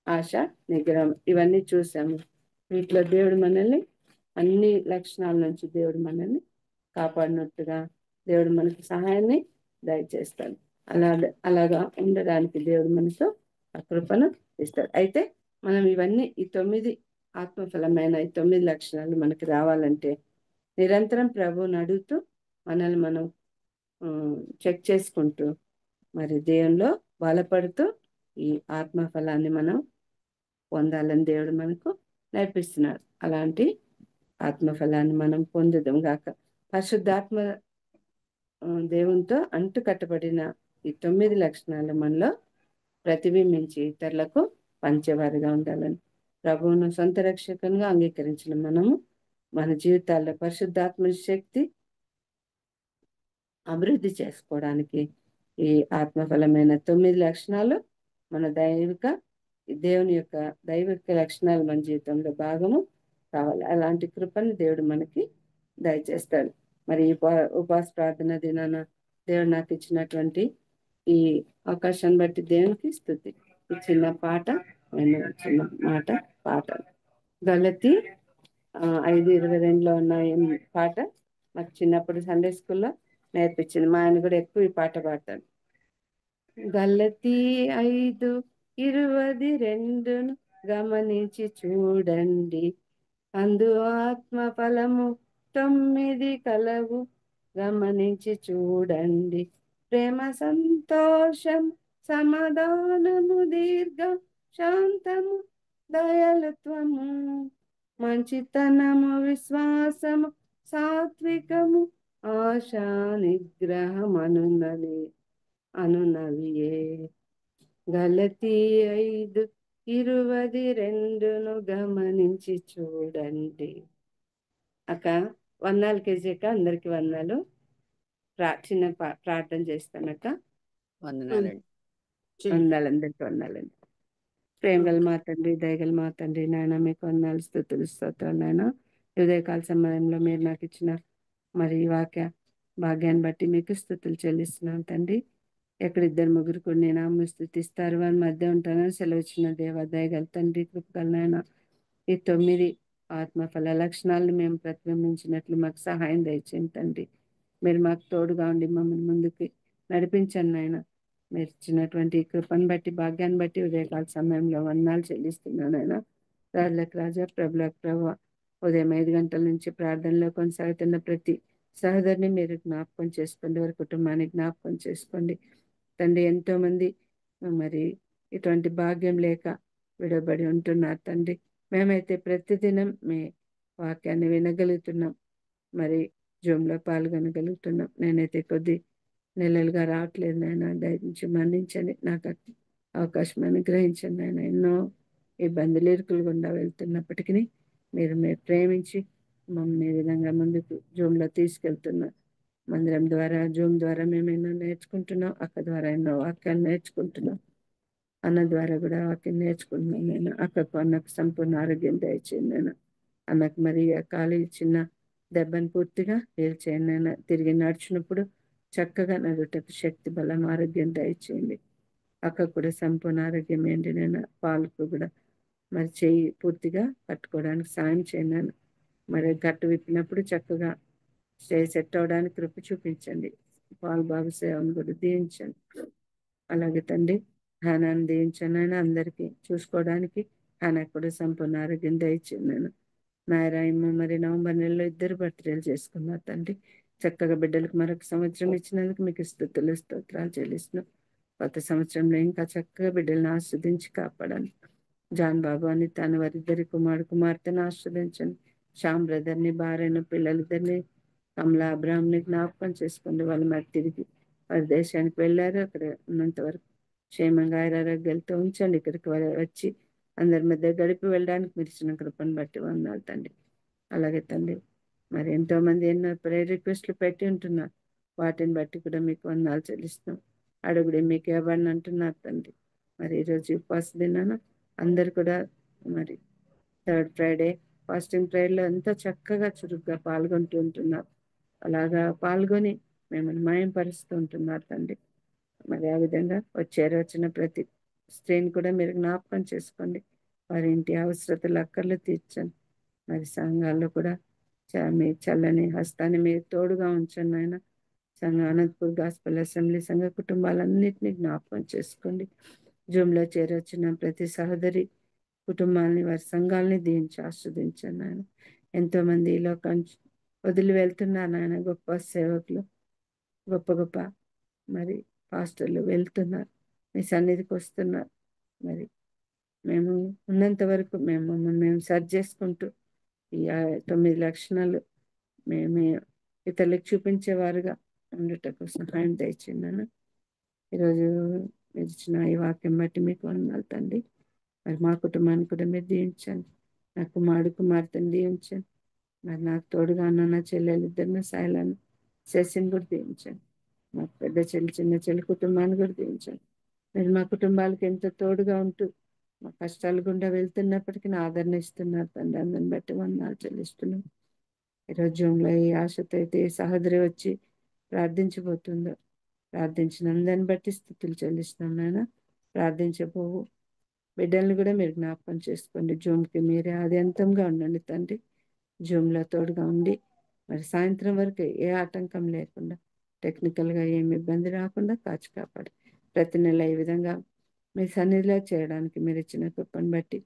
ఆశ, నిగ్రహం, ఇవన్నీ చూసాము. వీటిలో దేవుడు మనల్ని అన్ని లక్షణాల నుంచి దేవుడు మనల్ని కాపాడినట్టుగా దేవుడు మనకి సహాయాన్ని దయచేస్తాడు. అలాగా ఉండడానికి దేవుడు మనతో ఆ కృపను ఇస్తాడు. అయితే మనం ఇవన్నీ ఈ 9 ఆత్మఫలమైన ఈ 9 లక్షణాలు మనకి రావాలంటే నిరంతరం ప్రభువుని అడుగుతూ మనల్ని మనం చెక్ చేసుకుంటూ మరి దేవునిలో బలపడుతూ ఈ ఆత్మఫలాన్ని మనం పొందాలని దేవుడు మనకు నేర్పిస్తున్నారు. అలాంటి ఆత్మఫలాన్ని మనం పొందుదాం గాక. పరిశుద్ధాత్మ దేవునితో అంటు కట్టబడిన ఈ 9 లక్షణాలు మనలో ప్రతిబింబించి ఇతరులకు పంచేవారిగా ఉండాలని, ప్రభువును సొంత రక్షకునిగా అంగీకరించిన మనము మన జీవితాల్లో పరిశుద్ధాత్మ శక్తి అభివృద్ధి చేసుకోవడానికి ఈ ఆత్మఫలమైన 9 లక్షణాలు మన దేవుని యొక్క దైవిక లక్షణాలు మన జీవితంలో భాగము కావాలి. అలాంటి కృపను దేవుడు మనకి దయచేస్తాడు. మరి ఈ ఉపవాస ప్రార్థన దినాన దేవుడు నాకు ఇచ్చినటువంటి ఈ అవకాశాన్ని బట్టి దేవునికి స్తుతి. ఈ చిన్న పాట, చిన్న మాట పాట గలతీ 5:22లో ఉన్న పాట నాకు చిన్నప్పుడు సండే స్కూల్లో నేర్పించింది. మా ఆయన కూడా ఎక్కువ ఈ పాట పాడతాడు. గలతీ 5:22 గమనించి చూడండి, అందు ఆత్మ ఫలము 9 కలవు, గమనించి చూడండి. ప్రేమ, సంతోషం, సమాధానము, దీర్ఘ శాంతము, దయాళుత్వము, మంచితనము, విశ్వాసము, సాత్వికము, ఆశా నిగ్రహం అనునవియే. గలతీ 5:22 గమనించి చూడండి. అక్క వందనాలు కేజీక, అందరికి వందనాలు. చిన్న ప్రార్థన చేస్తానక్క. వందనాలండి. వందనాలు, అందరికి వందనాలండి. ప్రేమగల మా తండ్రి, దయగల మా తండ్రి, నాయన మీకు వందనాలు, స్తుతులు, స్తోత్రాలు. నాయన ఉదయకాల సమయంలో మీరు నాకు ఇచ్చిన మరి వాక్య భాగ్యాన్ని బట్టి మీకు స్తుతులు చెల్లిస్తున్నాను తండ్రి. ఎక్కడ 2-3 కొన్ని నామం స్తుతిస్తారు వారి మధ్య ఉంటానని సెలవిచ్చిన దేవ, దయగల తండ్రి, కృపగల నాయన ఈ 9 ఆత్మఫల లక్షణాలను మేము ప్రతిబింబించినట్లు మాకు సహాయం దయచేయండి తండ్రి. మీరు మాకు తోడుగా ఉండి మమ్మల్ని ముందుకు నడిపించండి నాయన. మీరు ఇచ్చినటువంటి కృపను బట్టి, భాగ్యాన్ని బట్టి ఉదయకాల సమయంలో వందనాలు చెల్లిస్తున్నాను ఆయన. రాజులకు రాజా, ప్రభులకు ప్రభు, ఉదయం 5 గంటల నుంచి ప్రార్థనలో కొనసాగుతున్న ప్రతి సహోదరిని మీరు జ్ఞాపకం చేసుకోండి, వారి కుటుంబాన్ని జ్ఞాపకం చేసుకోండి తండ్రి. ఎంతో మంది మరి ఇటువంటి భాగ్యం లేక విడబడి ఉంటున్నారు తండ్రి. మేమైతే ప్రతిదినం మీ వాక్యాన్ని వినగలుగుతున్నాం, మరి జూమ్లో పాల్గొనగలుగుతున్నాం. నేనైతే కొద్ది నెలలుగా రావట్లేదు నాయన, దయచేసి మన్నించండి, నాకు అవకాశం అనుగ్రహించండి నాయన. ఎన్నో ఇబ్బందులు, ఇరుకులు గుండా వెళ్తున్నప్పటికీ మీరు ప్రేమించి మమ్మల్ని ఈ విధంగా ముందుకు జూమ్లో తీసుకెళ్తున్నారు. మందిరం ద్వారా, జూమ్ ద్వారా మేము ఎన్నో నేర్చుకుంటున్నాం, అక్క ద్వారా ఎన్నో వాక్యాలు నేర్చుకుంటున్నాం, అన్న ద్వారా కూడా వాక్యం నేర్చుకుంటున్నాం. నేను అక్కకు, అన్నకు సంపూర్ణ ఆరోగ్యం దయచేయండి నేను. అన్నకు మరి కాలు చిన్న దెబ్బను పూర్తిగా చేయండి నేను. తిరిగి నడిచినప్పుడు చక్కగా నడుటకు శక్తి, బలం, ఆరోగ్యం దయచేయండి. అక్కకు కూడా సంపూర్ణ ఆరోగ్యం ఏంటి నేను. పాలకు కూడా మరి చెయ్యి పూర్తిగా పట్టుకోవడానికి సాయం చేయండి నేను. మరి గట్టు విప్పినప్పుడు చక్కగా సెట్ అవడానికి కృప చూపించండి. పాలు బాబు సేవను కూడా దీవించండి. అలాగే తండ్రి హానాన్ని దీవించండి ఆయన. అందరికీ చూసుకోవడానికి హానాకు కూడా సంపూర్ణ ఆరోగ్యం దయచేయండి నేను. నాయరాయమ్మ మరి నవంబర్ నెలలో 2 బర్త్డేలు చేసుకున్నారు తండ్రి. చక్కగా బిడ్డలకు మరొక సంవత్సరం ఇచ్చినందుకు మీకు స్తుతులు, స్తోత్రాలు చెల్లిస్తున్నాం. కొత్త సంవత్సరంలో ఇంకా చక్కగా బిడ్డలను ఆస్వాదించి కాపాడండి. జాన్ బాబు అని తను వారిద్దరి కుమార్తెను ఆస్వాదించండి. శ్యామ్ బ్రదర్ని, భార్యను, పిల్లలిద్దరిని, కమలా అబ్రాహ్ని జ్ఞాపకం చేసుకోండి. వాళ్ళు మరి తిరిగి వారి దేశానికి వెళ్ళారు. అక్కడ ఉన్నంత వరకు క్షేమంగా ఆరోగ్యాలతో ఉంచండి. ఇక్కడికి వచ్చి అందరి మధ్య గడిపి వెళ్ళడానికి మీరు ఇచ్చిన కృపను బట్టి వందనాలు తండ్రి. అలాగే తండ్రి మరి ఎంతో మంది ఎన్నో ప్రేయర్ రిక్వెస్ట్లు పెట్టి ఉంటున్నారు, వాటిని బట్టి కూడా మీకు వందనాలు చెల్లిస్తున్నాం. అడుగుడి మీకు ఇవ్వబడిన అంటున్నారు తండ్రి. మరి ఈరోజు ఉపవాస దినాన అందరు కూడా మరి 3rd ఫ్రైడే ఫాస్టింగ్ ప్రేయర్లో ఎంతో చక్కగా చురుగ్గా పాల్గొంటూ ఉంటున్నారు. అలాగా పాల్గొని మిమ్మల్ని మయంపరుస్తూ ఉంటున్నారు తండ్రి. మరి ఆ విధంగా వచ్చిన ప్రతి స్త్రీని కూడా మీరు జ్ఞాపకం చేసుకోండి. వారి ఇంటి అవసరతలు, అక్కర్లు తీర్చండి. మరి సంఘాల్లో కూడా మీ చల్లని హస్తాన్ని మీరు తోడుగా ఉంచండి ఆయన. సంఘ అనంతపూర్ గాస్పల్ అసెంబ్లీ సంఘ కుటుంబాలన్నింటినీ జ్ఞాపకం చేసుకోండి. జూమ్లో చేరొచ్చిన ప్రతి సహోదరి కుటుంబాలని, వారి సంఘాలని దీవించి ఆస్వాదించండి ఆయన. ఎంతో మంది ఈ లోకం వదిలి వెళ్తున్నారు ఆయన. గొప్ప సేవకులు, గొప్ప గొప్ప మరి పాస్టర్లు వెళ్తున్నారు, మీ సన్నిధికి వస్తున్నారు. మరి మేము ఉన్నంత వరకు మేము సర్చ్ చేసుకుంటూ ఈ 9 లక్షణాలు మేము ఇతరులకు చూపించేవారుగా ఉండటకు సహాయం దయచేయండి. ఈరోజు మీరు ఇచ్చిన ఈ వాక్యం బట్టి మీకు వందనాలు తండ్రి. మరి మా కుటుంబాన్ని కూడా మీరు దీవించండి. నా కుమార్తెను దీవించండి. మరి నాకు తోడుగా ఉన్న నా చెల్లెలు ఇద్దరిని సాయలను శశిని కూడా దీవించండి. మా పెద్ద చెల్లి చిన్న చెల్లి కుటుంబాన్ని కూడా దీవించండి. మీరు మా కుటుంబాలకు ఎంతో తోడుగా ఉంటూ మా కష్టాలు గుండా వెళ్తున్నప్పటికీ నా ఆదరణ ఇస్తున్నారు తండ్రి. అందరిని బట్టి వందనాలు చెల్లిస్తున్నాం. ఈరోజు జూమ్లో ఈ ఆశతో అయితే ఈ సహోదరి వచ్చి ప్రార్థించబోతుందో ప్రార్థించిన అందరిని బట్టి స్తుతులు చెల్లిస్తున్నాం నాయన. ప్రార్థించబోవు బిడ్డల్ని కూడా మీరు జ్ఞాపకం చేసుకోండి. జూమ్కి మీరే ఆద్యంతంగా ఉండండి తండ్రి. జూమ్లో తోడుగా ఉండి మరి సాయంత్రం వరకు ఏ ఆటంకం లేకుండా టెక్నికల్గా ఏమి ఇబ్బంది రాకుండా కాచి కాపాడి ప్రతి నెల ఈ విధంగా మీ సన్నిధిలో చేయడానికి మీరు ఇచ్చిన కృపను బట్టి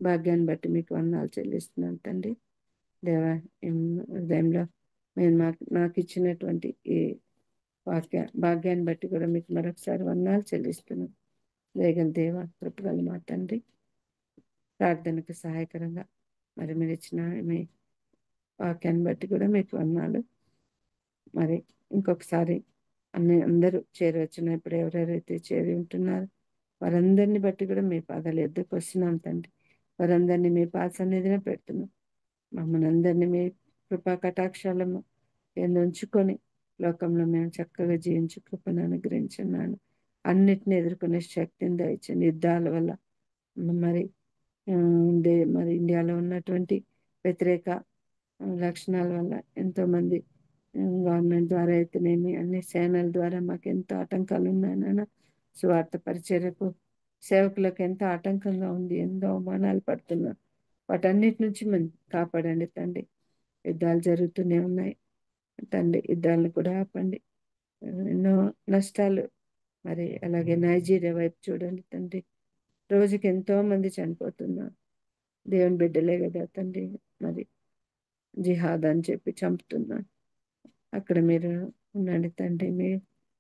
భాగ్యాన్ని బట్టి మీకు వందనాలు చెల్లిస్తున్నాను తండ్రి. దేవా హృదయంలో మీరు నాకు ఇచ్చినటువంటి ఈ భాగ్యాన్ని బట్టి కూడా మీకు మరొకసారి వందనాలు చెల్లిస్తున్నాను. వేగల దేవ కృపగల మా తండ్రి, ప్రార్థనకు సహాయకరంగా మరి మీరు ఇచ్చిన మీ వాక్యాన్ని బట్టి కూడా మీకు వందనాలు. మరి ఇంకొకసారి అందరూ చేరవచ్చిన ఇప్పుడు ఎవరెవరైతే చేరి ఉంటున్నారో వారందరిని బట్టి కూడా మీ పాదాలు ఎద్దుకు వస్తున్నాం తండ్రి. వారందరినీ మీ పాద సన్నిధినే పెడుతున్నాం. మమ్మల్ని అందరినీ మీ కృపా కటాక్షాలను ఉంచుకొని లోకంలో మేము చక్కగా జీవించు కృపను అనుగ్రహించున్నాను. అన్నిటిని ఎదుర్కొనే శక్తిని దయచండి. యుద్ధాల వల్ల మరి మరి ఇండియాలో ఉన్నటువంటి వ్యతిరేక లక్షణాల వల్ల ఎంతోమంది గవర్నమెంట్ ద్వారా అయితేనేమి అన్ని సేనల ద్వారా మాకు ఎంతో ఆటంకాలు ఉన్నాయి నాన్న. స్వార్థ పరిచర్యకు సేవకులకు ఎంతో ఆటంకంగా ఉంది. ఎంతో అవమానాలు పడుతున్నారు. వాటన్నిటి నుంచి మనం కాపాడండి తండ్రి. యుద్ధాలు జరుగుతూనే ఉన్నాయి తండ్రి. యుద్ధాలను కూడా ఆపండి. ఎన్నో నష్టాలు మరి అలాగే నైజీరియా వైపు చూడండి తండ్రి. రోజుకి ఎంతో మంది చనిపోతున్నారు. దేవుని బిడ్డలే కదా తండ్రి. మరి జిహాద్ అని చెప్పి చంపుతున్నారు. అక్కడ మీరు ఉండండి తండ్రి. మీ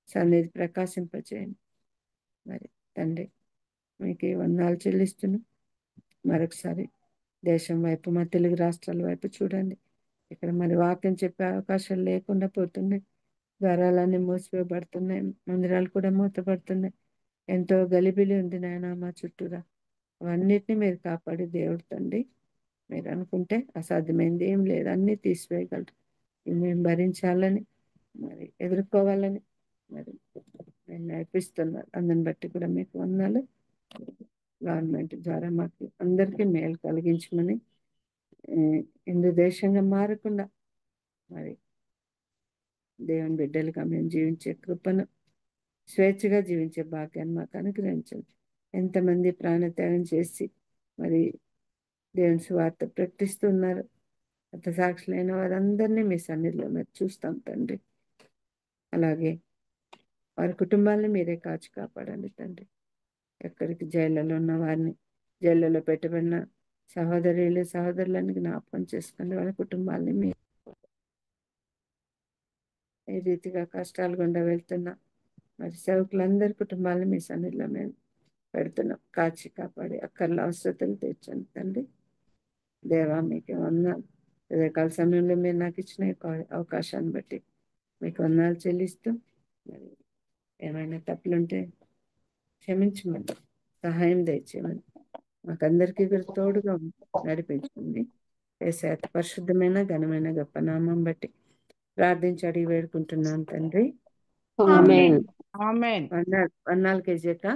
సన్నిధి ప్రకాశింపచేయండి. మరి తండ్రి మీకు వందనాలు చెల్లిస్తున్నాం. మరొకసారి దేశం వైపు మా తెలుగు రాష్ట్రాల వైపు చూడండి. ఇక్కడ మరి వాక్యం చెప్పే అవకాశాలు లేకుండా పోతున్నాయి. ద్వారాలన్నీ మూసివేయబడుతున్నాయి. మందిరాలు కూడా మూతపడుతున్నాయి. ఎంతో గలిబిలి ఉంది నాయన మా చుట్టూరా. అవన్నిటిని మీరు కాపాడి దేవుడు తండ్రి. మీరు అనుకుంటే అసాధ్యమైంది ఏం లేదు. అన్నీ తీసివేయగలరు. మేము భరించాలని మరి ఎదుర్కోవాలని మరి నేను నడిపిస్తున్నారు. అందుని బట్టి కూడా మీకు వందనాలు. గవర్నమెంట్ ద్వారా మాకు అందరికీ మేలు కలిగించమని హిందూ దేశంగా మారకుండా మరి దేవుని బిడ్డలుగా మేము జీవించే కృపను స్వేచ్ఛగా జీవించే భాగ్యాన్ని మాకు అనుగ్రహించండి. ఎంతమంది ప్రాణత్యాగం చేసి మరి దేవుని సువార్త ప్రకటిస్తున్నారు. అంత సాక్షులైన వారందరినీ మీ సన్నిధిలో మీరు చూస్తాం తండ్రి. అలాగే వారి కుటుంబాలను మీరే కాచి కాపాడండి తండ్రి. ఎక్కడికి జైళ్ళలో ఉన్న వారిని, జైళ్ళలో పెట్టబడిన సహోదరులను జ్ఞాపకం చేసుకోండి. వాళ్ళ కుటుంబాలని మీ ఏ రీతిగా కష్టాలు గుండా వెళ్తున్నా మరి సేవకులందరి కుటుంబాలను మీ సన్నిధిలో మేము పెడుతున్నాం. కాచి కాపాడి అక్కర్ల అవసరతలు తీర్చండి తండ్రి. దేవా మీకు వందనాలు. ఉదయకాల సమయంలో మీరు నాకు ఇచ్చిన అవకాశాన్ని బట్టి మీకు వందనాలు చెల్లిస్తూ మరి ఏమైనా తప్పులుంటే క్షమించమని, సహాయం దయచేయమని, మాకందరికీ కూడా తోడుగా నడిపించండి. యేసయ్య అతి పరిశుద్ధమైన ఘనమైన గొప్ప నామం బట్టి ప్రార్థించి అడిగి వేడుకుంటున్నాను తండ్రి. ఆమేన్. వందనాలు కేజీ అక్క.